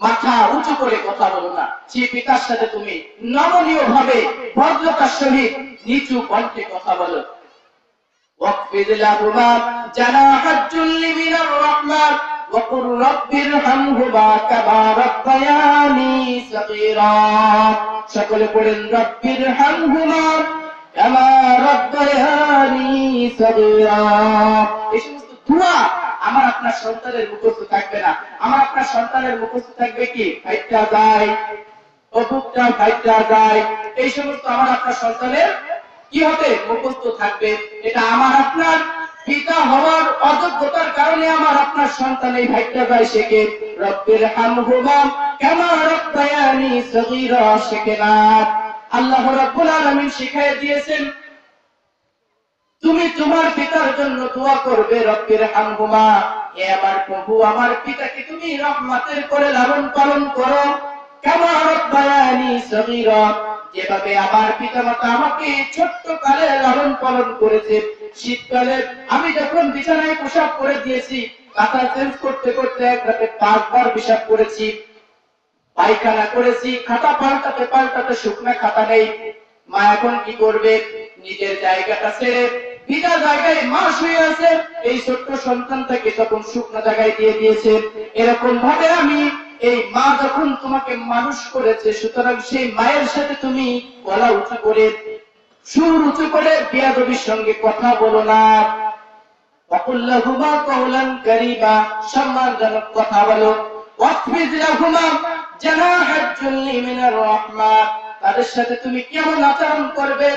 মাথা উঁচু করে কথা বলো না, সেই পিতার সাথে তুমি নমনীয় ভাবে ভদ্রতার সহিত নিচু কণ্ঠে কথা বলো। ওয়াকফিদ লাহুমা জানাহাজ যুল্লি মিনার রাহমাত وقل رب ارحمهما كما ربياني صغيرا সকলে পড়েন রব্বির হামহুমা কামা রাব্বায়ানি সাগীরা। এই সমস্ত দোয়া আমার আপনার সন্তানের মুখস্থ থাকবে না, আমার আপনার সন্তানের মুখস্থ থাকবে কি ফাইটটা যায়, অবুকটা ফাইটটা যায়, এই সমস্ত আমার আপনার সন্তানের কি হবে মুখস্থ থাকবে। এটা আমার আপনার পিতা হওয়ার অযোগ্যতার কারণে আমার আপনার সন্তান এই ফাইটটা যায় শেখে। রব্বির হামহুমা কামা রাব্বায়ানি সাগীরা শেখে না। আল্লাহ রাব্বুল আলামিন শিখিয়ে দিয়েছেন তুমি তোমার পিতার জন্য দোয়া করবে রব্বির হামহুমা, হে আমার প্রভু আমার পিতাকে তুমি রহমতের করে লালন পালন করো, কামা রাব্বায়ানি সাগীরা, যেভাবে আমার পিতামাতা আমাকে ছোট্ট কালে লালন পালন করেছে। শীতকালে আমি যখন বিছানায় পোশাক করে দিয়েছি, কাঁথা চেঞ্জ করতে করতে এক রাতে 5 বার পেশাব করেছি, পায়খানা করেছি, খাতা পাল্টাতে পাল্টাতে শুকনা খাতা নেই। মা এখন কি করবে, নিজের জায়গাটা ছেড়ে ভিজা জায়গায় মা শুয়ে আছে, এই ছোট্ট সন্তানটাকে তখন শুকনো জায়গায় দিয়ে দিয়েছে। এরকম ভাবে আমি এই মা যখন তোমাকে মানুষ করেছে, সুতরাং সেই মায়ের সাথে তুমি গলা উঁচু করে সুর উঁচু করে বেয়াদবির সঙ্গে কথা বলো না। ওয়াকুল লাহুমা কাওলান কারীমা, সম্মানজনক কথা বলো। ওয়াখফিজ লাহুমা জানাহাজ যুল্লি মিনার রাহমা, তাদের সাথে তুমি কেমন আচরণ করবে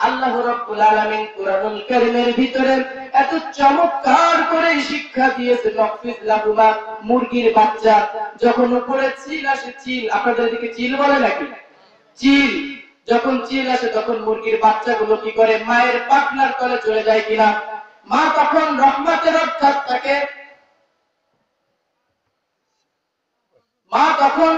আল্লাহ রাব্বুল আলামিন কুরআনুল কারীমের ভিতরে এত চমৎকার করে শিক্ষা দিয়েছে। ওয়াখফিজ লাহুমা, মুরগির বাচ্চা যখন উপরে চিল আসে, চিল আপনাদের দিকে চিল বলে নাকি, চিল যখন চিল আসে তখন মুরগির বাচ্চাগুলো কি করে, মায়ের পাখনার তলে চলে যায় কিনা, মা তখন রহমতের অর্থাৎ তাকে, মা তখন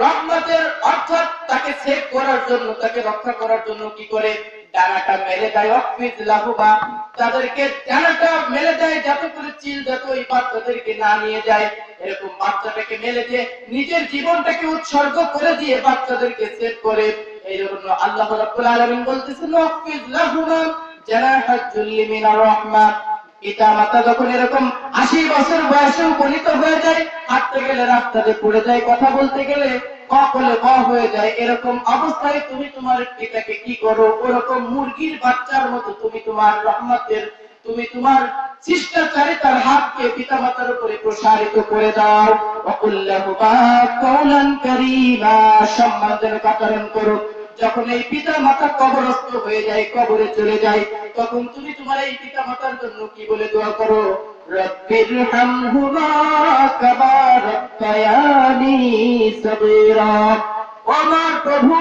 রহমতের অর্থাৎ তাকে সেভ করার জন্য, তাকে রক্ষা করার জন্য কি করে, ডানাটা মেলে দেয়। ওয়াকফিজ লাহুমা, তাদেরকে ডানাটা মেলে দেয় যাতে করে চিল যাতে ওই বাচ্চাদেরকে না নিয়ে যায়। এরকম বাচ্চাটাকে মেলে দিয়ে নিজের জীবনটাকে উৎসর্গ করে দিয়ে বাচ্চাদেরকে সেভ করে। এই জন্য আল্লাহ রাব্বুল আলামিন বলতেছেন ওয়াকফিজ লাহুমা জানাহাজ যুল্লি মিনার রাহমা। পিতা মাতা যখন এরকম 80 বছর বয়সে উপনীত হয়ে যায়, হাঁটতে গেলে রাস্তাতে পড়ে যায়, কথা বলতে গেলে কলে ক হয়ে যায়, এরকম অবস্থায় তুমি তোমার পিতাকে কি করো, ওরকম মুরগির বাচ্চার মতো তুমি তোমার রহমতের, তুমি তোমার শিষ্টাচারিতার হাতকে পিতা মাতার উপরে প্রসারিত করে দাও। ওয়াকুল লাহুমা কাওলান কারীমা, সম্মানজনক আচরণ করো। যখন এই পিতা মাতা কবরস্থ হয়ে যায়, কবরে চলে যায়, তখন তুমি তোমার এই পিতা মাতার জন্য কি বলে দোয়া করো, রব্বির হামহুমা কামা রাব্বায়ানি সাগীরা। ও আমার প্রভু,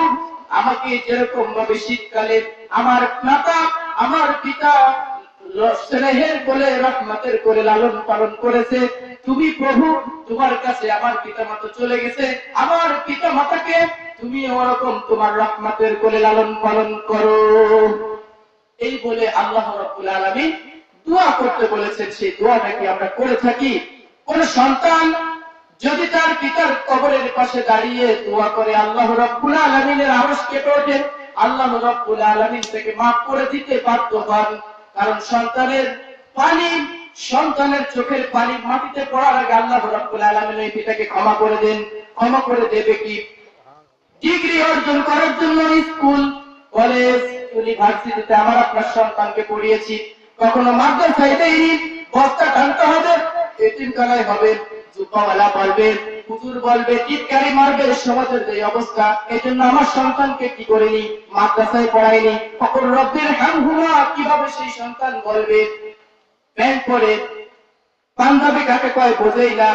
আমাকে যেরকম ভাবে শীতকালে আমার মাতা আমার পিতা স্নেহের কোলে রহমতের কোলে লালন পালন করেছে, তুমি প্রভু তোমার কাছে আমার পিতা মাতা চলে গেছে, আমার পিতা মাতাকে তুমি ওরকম তোমার রহমতের কোলে লালন পালন করো। এই বলে আল্লাহ রাব্বুল আলামিন দোয়া করতে বলেছেন। সেই দোয়াটা কি আমরা করে থাকি? কোন সন্তান যদি তার পিতার কবরের পাশে দাঁড়িয়ে দোয়া করে, আল্লাহ রাব্বুল আলামিনের আরশ কেঁপে ওঠে, আল্লাহ রাব্বুল আলামিন থেকে মাফ করে দিতে বাধ্য হন। কারণ সন্তানের পানি, সন্তানের চোখের পানি মাটিতে পড়ার আগে আল্লাহ রাব্বুল আলামিন এই পিতাকে ক্ষমা করে দেন। ক্ষমা করে দেবে কি? ডিগ্রি অর্জন করার জন্য স্কুল, কলেজ, ইউনিভার্সিটিতে আমার আপনার সন্তানকে পড়িয়েছি, কখনো মাদ্রাসায় দেয়নি, বস্তা টানতে হবে, এতিমখানায় হবে, জুব্বাওয়ালা বলবে, হুজুর বলবে, টিটকারি মারবে, সমাজের যে অবস্থা, এই জন্য আমার সন্তানকে কি করিনি, মাদ্রাসায় পড়াইনি। তখন রব্বির হামহুমা কিভাবে সেই সন্তান বলবে? প্যান্ট পরে, পাঞ্জাবি কাকে কয় বোঝেই না,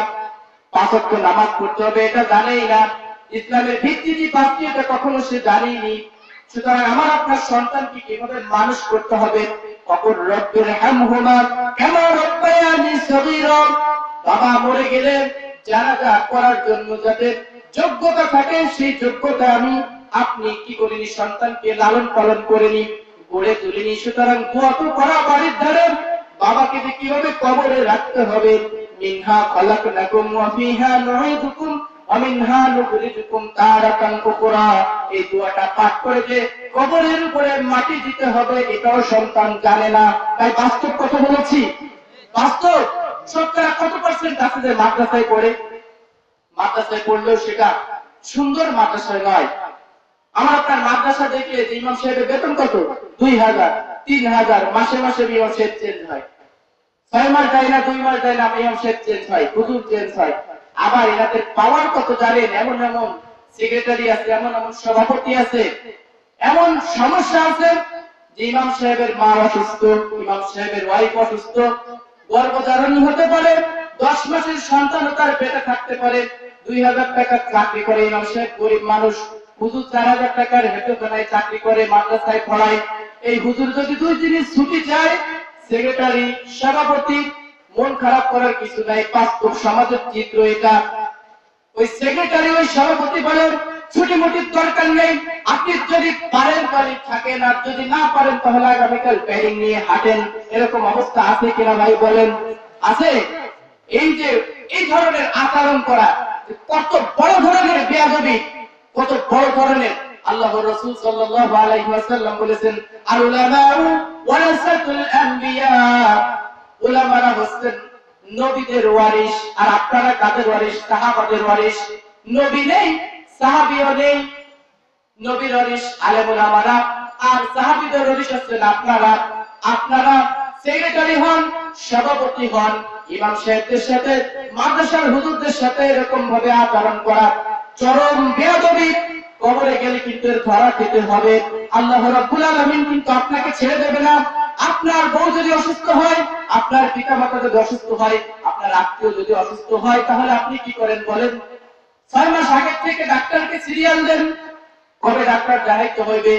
5 ওয়াক্ত নামাজ পড়তে হবে এটা জানেই না, ইসলামের ভিত্তি পাঁচটি এটা কখনো সে জানেনি। সুতরাং আমার আপনার সন্তানকে কিভাবে মানুষ করতে হবে? কখন রব্বির হামহুমা কামা রাব্বায়ানি সাগীরা, বাবা মরে গেলে জানাজা করার জন্য যাতে যোগ্যতা থাকে, সেই যোগ্যতা আমি আপনি কি করিনি, সন্তানকে লালন পালন করেনি, গড়ে তুলিনি। সুতরাং দোয়া তো করা বাড়ির ধারে, বাবাকে যে কিভাবে কবরে রাখতে হবে, মিনহা খালাকনাকুম ওয়া ফিহা নুঈদুকুম ওয়া মিনহা নুখরিজুকুম তারাতান উখরা, এই দোয়াটা পাঠ করে যে কবরের উপরে মাটি দিতে হবে এটাও সন্তান জানে না। তাই বাস্তব কথা বলেছি, বাস্তব শতকরা কত পার্সেন্ট আছে যে মাদ্রাসায় পড়ে, মাদ্রাসায় পড়লেও সেটা সুন্দর মাদ্রাসায় নয়, আমার আপনার মাদ্রাসা দেখলে যে ইমাম সাহেবের বেতন কত 2000 3000, মাসে মাসে ইমাম সাহেব চেঞ্জ হয়, 6 মাস যায় না 2 মাস যায় না ইমাম সাহেব চেঞ্জ হয়, হুজুর চেঞ্জ হয়। আবার এনাদের পাওয়ার কত জানেন? এমন এমন সেক্রেটারি আছে, এমন এমন সভাপতি আছে, এমন সমস্যা আছে যে ইমাম সাহেবের মা অসুস্থ, ইমাম সাহেবের ওয়াইফ অসুস্থ, গর্ভধারণ হতে পারে, 10 মাসের সন্তান তার পেটে থাকতে পারে, 2000 টাকা চাকরি করে ইমাম সাহেব, গরিব মানুষ। হুজুর 4000 টাকার হেফাজতখানায় চাকরি করে, মাদ্রাসায় পড়ায়। এই হুজুর যদি 2 দিনের ছুটি চায়, সেক্রেটারি সভাপতি মন খারাপ করার কিছু নাই, বাস্তব সমাজের চিত্র এটা। ওই সেক্রেটারি ওই সভাপতি বলেন ছুটি মুটির দরকার নেই, আপনি যদি পারেন পারেন থাকেন, আর যদি না পারেন তাহলে আগামীকাল প্যাডিং নিয়ে হাঁটেন। এরকম অবস্থা আছে কিনা ভাই বলেন? আছে? এই যে এই ধরনের আচরণ করা কত বড় ধরনের বেয়াদবি, কত বড় ধরনের। আল্লাহর রাসূল সাল্লাল্লাহু আলাইহি ওয়াসাল্লাম বলেছেন, আল উলামাউ ওয়ারাসাতুল আম্বিয়া, উলামারা হচ্ছেন নবীদের ওয়ারিস। আর আপনারা কাদের ওয়ারিস? সাহাবাদের ওয়ারিস। নবী নেই, সাহাবীও নেই, নবীর ওয়ারিস আলেম উলামারা, আর সাহাবীদের ওয়ারিস হচ্ছেন আপনারা। আপনারা সেক্রেটারি হন, সভাপতি হন, ইমাম সাহেবদের সাথে, মাদ্রাসার হুজুরদের সাথে এরকম ভাবে আচরণ করা চরম বেয়াদবি। কবরে গেলে কিন্তু এর ধরা খেতে হবে। আল্লাহ রাব্বুল আলামিন কিন্তু আপনাকে ছেড়ে দেবে না। আপনার বউ যদি অসুস্থ হয়, আপনার পিতামাতা যদি অসুস্থ হয়, আপনার আত্মীয় যদি অসুস্থ হয়, তাহলে আপনি কি করেন বলেন? 6 মাস আগে থেকে ডাক্তারকে সিরিয়াল দেন, কবে ডাক্তার জানাইতে হইবে।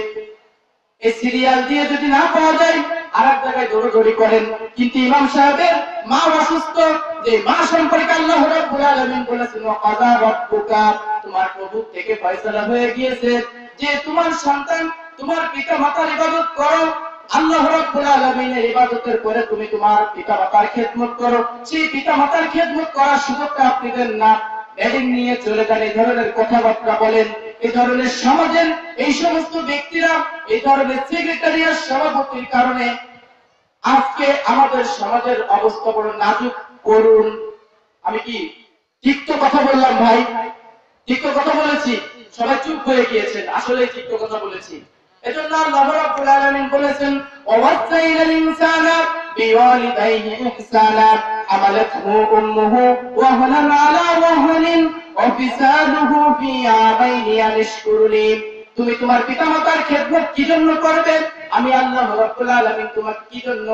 এই সিরিয়াল দিয়ে যদি না পাওয়া যায়, আরেক জায়গায় দৌড়াদৌড়ি করেন। কিন্তু ইমাম সাহেবের মা অসুস্থ, যে মা সম্পর্কে আল্লাহ রাব্বুল আলামিন বলেছেন, ওয়াকাযা রাব্বুকা, তোমার প্রভু থেকে ফয়সালা হয়ে গিয়েছে যে তোমার সন্তান তোমার পিতামাতার ইবাদত করো। আল্লাহ রাব্বুল আলামিনের ইবাদতের পরে তুমি তোমার পিতামাতার খেদমত করো। সেই পিতামাতার খেদমত করার সুযোগটা আপনি দেন না, ব্যাডিং নিয়ে চলে যান, এই ধরনের কথাবার্তা বলেন। এই ধরনের সমাজের এই সমস্ত ব্যক্তিরা, এই ধরনের সেক্রেটারিয়ার সভাপতির কারণে আজকে আমাদের সমাজের অবস্থা বড় নাজুক, করুন। আমি কি ঠিক তো কথা বললাম ভাই? ঠিক তো কথা বলেছি? সবাই চুপ হয়ে গিয়েছেন, আসলে ঠিক তো কথা বলেছি। এজন্য আল্লাহ রাব্বুল আলামিন বলেছেন, ওয়াসাইনাল ইনসানা বিওয়ালিদাইহি ইহসানা হামালাতহু উম্মুহু ওয়াহনান আলা ওয়াহনিন ওয়া ফিসালুহু ফি আমাইনি আনিশকুরুনি। তুমি তোমার পিতামাতার খেদমত কি জন্য করবে? আমি আল্লাহ রাব্বুল আলামিন তোমাকে কি জন্য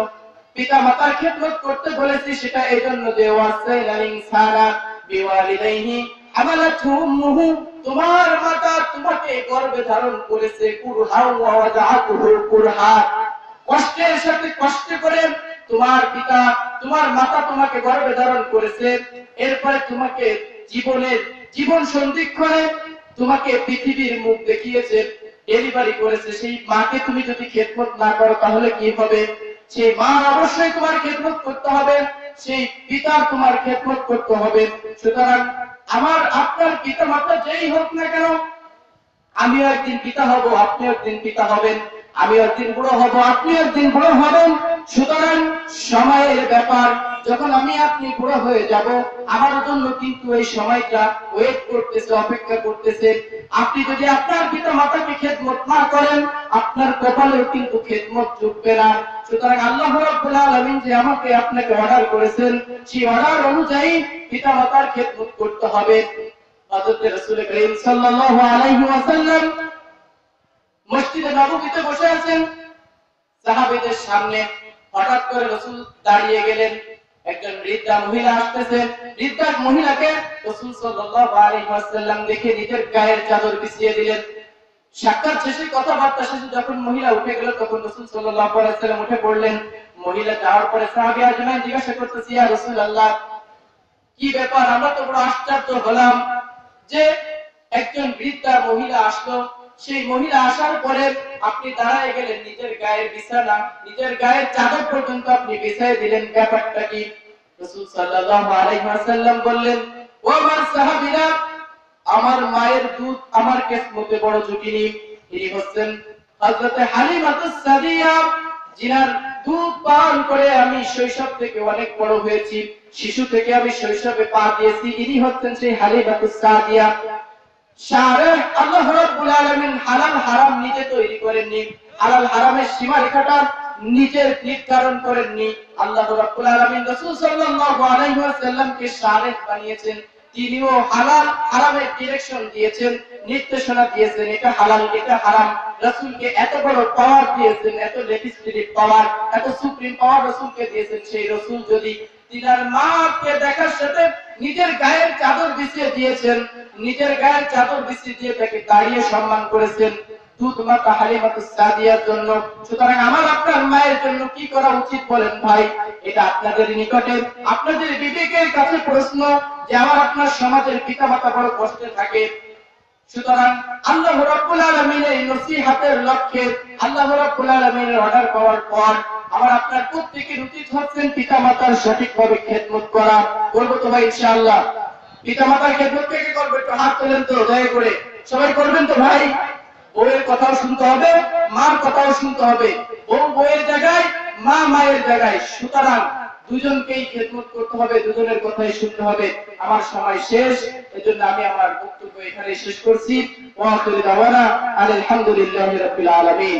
পিতামাতার খেদমত করতে বলেছি? সেটা এই জন্য যে ওয়াসাইনাল ইনসানা বিওয়ালিদাইহি হামালাতহু উম্মুহু, তোমার মাতা তোমাকে গর্ভে ধারণ করেছে, কুরহা ওয়া ওয়াদাআতুহু কুরহা, কষ্টের সাথে কষ্ট করে তোমার পিতা তোমার মাতা তোমাকে গর্ভে ধারণ করেছে। এরপরে তোমাকে জীবন সন্ধিক্ষণে তোমাকে পৃথিবীর মুখ দেখিয়েছে, ডেলিভারি করেছে। সেই মাকে তুমি যদি খেদমত না করো তাহলে কি হবে? সেই মা অবশ্যই তোমার খেদমত করতে হবে, সেই পিতার তোমার খেদমত করতে হবে। সুতরাং আমার আপনার পিতা মাতা যেই হোক না কেন, আমিও একদিন পিতা হব, আপনি একদিন পিতা হবেন, আমি একদিন বুড়ো হব, আপনি একদিন বুড়ো হবেন। সুতরাং সময়ের ব্যাপার, যখন আমি আপনি বুড়ো হয়ে যাব, আমার জন্য কিন্তু এই সময়টা ওয়েট করতেছে, অপেক্ষা করতেছে। আপনি যদি আপনার পিতা মাতাকে খেদমত না করেন, আপনার কপালেও কিন্তু খেদমত জুটবে না। সুতরাং আল্লাহ রাব্বুল আলামিন যে আমাকে আপনাকে অর্ডার করেছেন, সেই অর্ডার অনুযায়ী পিতা মাতার খেদমত করতে হবে। হযরত রাসূল করিম সাল্লাল্লাহু আলাইহি ওয়াসাল্লাম মসজিদে নববীতে বসে আছেন, সাহাবীদের সামনে হঠাৎ করে রাসূল দাঁড়িয়ে গেলেন। একজন বৃদ্ধা মহিলা আসতেছেন, বৃদ্ধা মহিলাকে রাসূল সাল্লাল্লাহু আলাইহি ওয়াসাল্লাম দেখে নিজের গায়ের চাদর বিছিয়ে দিলেন। সাক্ষাৎ শেষে, কথাবার্তা শেষে যখন মহিলা উঠে গেল, তখন রাসূল সাল্লাল্লাহু আলাইহি ওয়াসাল্লাম উঠে পড়লেন। মহিলা যাওয়ার পরে সাহাবী আজমাইন জিজ্ঞাসা করতেছে, ইয়া রাসূলুল্লাহ, কি ব্যাপার? আমরা তো বড় আশ্চর্য হলাম যে একজন বৃদ্ধা মহিলা আসলো, সেই মহিলা আসার পরে আপনি দাঁড়ায় গেলেন, নিজের গায়ের বিছানা, নিজের গায়ের চাদর পর্যন্ত আপনি বিছায় দিলেন, ব্যাপারটা কি? রাসূল সাল্লাল্লাহু আলাইহি ওয়াসাল্লাম বললেন, ও আমার সাহাবীরা, আমার মায়ের দুধ আমার কিসমতে বড় জুটিনি। তিনি হচ্ছেন হযরত হালিমাতুস সাদিয়া, যিনার দুধ পান করে আমি শৈশব থেকে অনেক বড় হয়েছি, শিশু থেকে আমি শৈশবে পা দিয়েছি। ইনি হচ্ছেন সেই হালিমাতুস সাদিয়া। শারে আল্লাহ রাব্বুল আলামিন হালাল হারাম নিজে তৈরি করেননি, হালাল হারামের সীমারেখাটা নিজের নির্ধারণ করেননি। আল্লাহ রাব্বুল আলামিন রাসূল সাল্লাল্লাহু আলাইহি ওয়াসাল্লামকে শারে বানিয়েছেন, তিনিও হালাল হারামের ডিরেকশন দিয়েছেন, নির্দেশনা দিয়েছেন, এটা হালাল এটা হারাম। রাসূলকে এত বড় পাওয়ার দিয়েছেন, এত লেজিসলেটিভ পাওয়ার, এত সুপ্রিম পাওয়ার রাসূলকে দিয়েছেন। সেই রাসূল যদি তিনার মাকে দেখার সাথে নিজের গায়ের চাদর বিছিয়ে দিয়েছেন, নিজের গায়ের চাদর বিছিয়ে দিয়ে তাকে দাঁড়িয়ে সম্মান করেছেন দুধ মাতা হালিমাতুস সাদিয়ার জন্য। সুতরাং আমার আপনার মায়ের জন্য কি করা উচিত বলেন ভাই? এটা আপনাদের নিকটে, আপনাদের বিবেকের কাছে প্রশ্ন যে আমার আপনার সমাজের পিতামাতা বড় কষ্টে থাকে। সুতরাং আল্লাহ রাব্বুল আলামিনের নসিহতের লক্ষ্যে আল্লাহ রাব্বুল আলামিনের অর্ডার পাওয়ার পর আমার আপনার প্রত্যেকের উচিত হচ্ছে পিতামাতার সঠিকভাবে খেদমত করা। বলবো তো ভাই ইনশাআল্লাহ? পিতামাতার খেদমত কে কে করবে? একটু হাত তোলেন তো দয়া করে। সবাই করবেন তো ভাই? বউয়ের কথাও শুনতে হবে, মার কথাও শুনতে হবে। বউ বউয়ের জায়গায়, মা মায়ের জায়গায়। সুতরাং দুজনকেই খেদমত করতে হবে, দুজনের কথাই শুনতে হবে। আমার সময় শেষ, এজন্য আমি আমার বক্তব্য এখানে শেষ করছি। ওয়া আখিরু দাওয়ানা আলহামদুলিল্লাহি রাব্বিল আলামিন।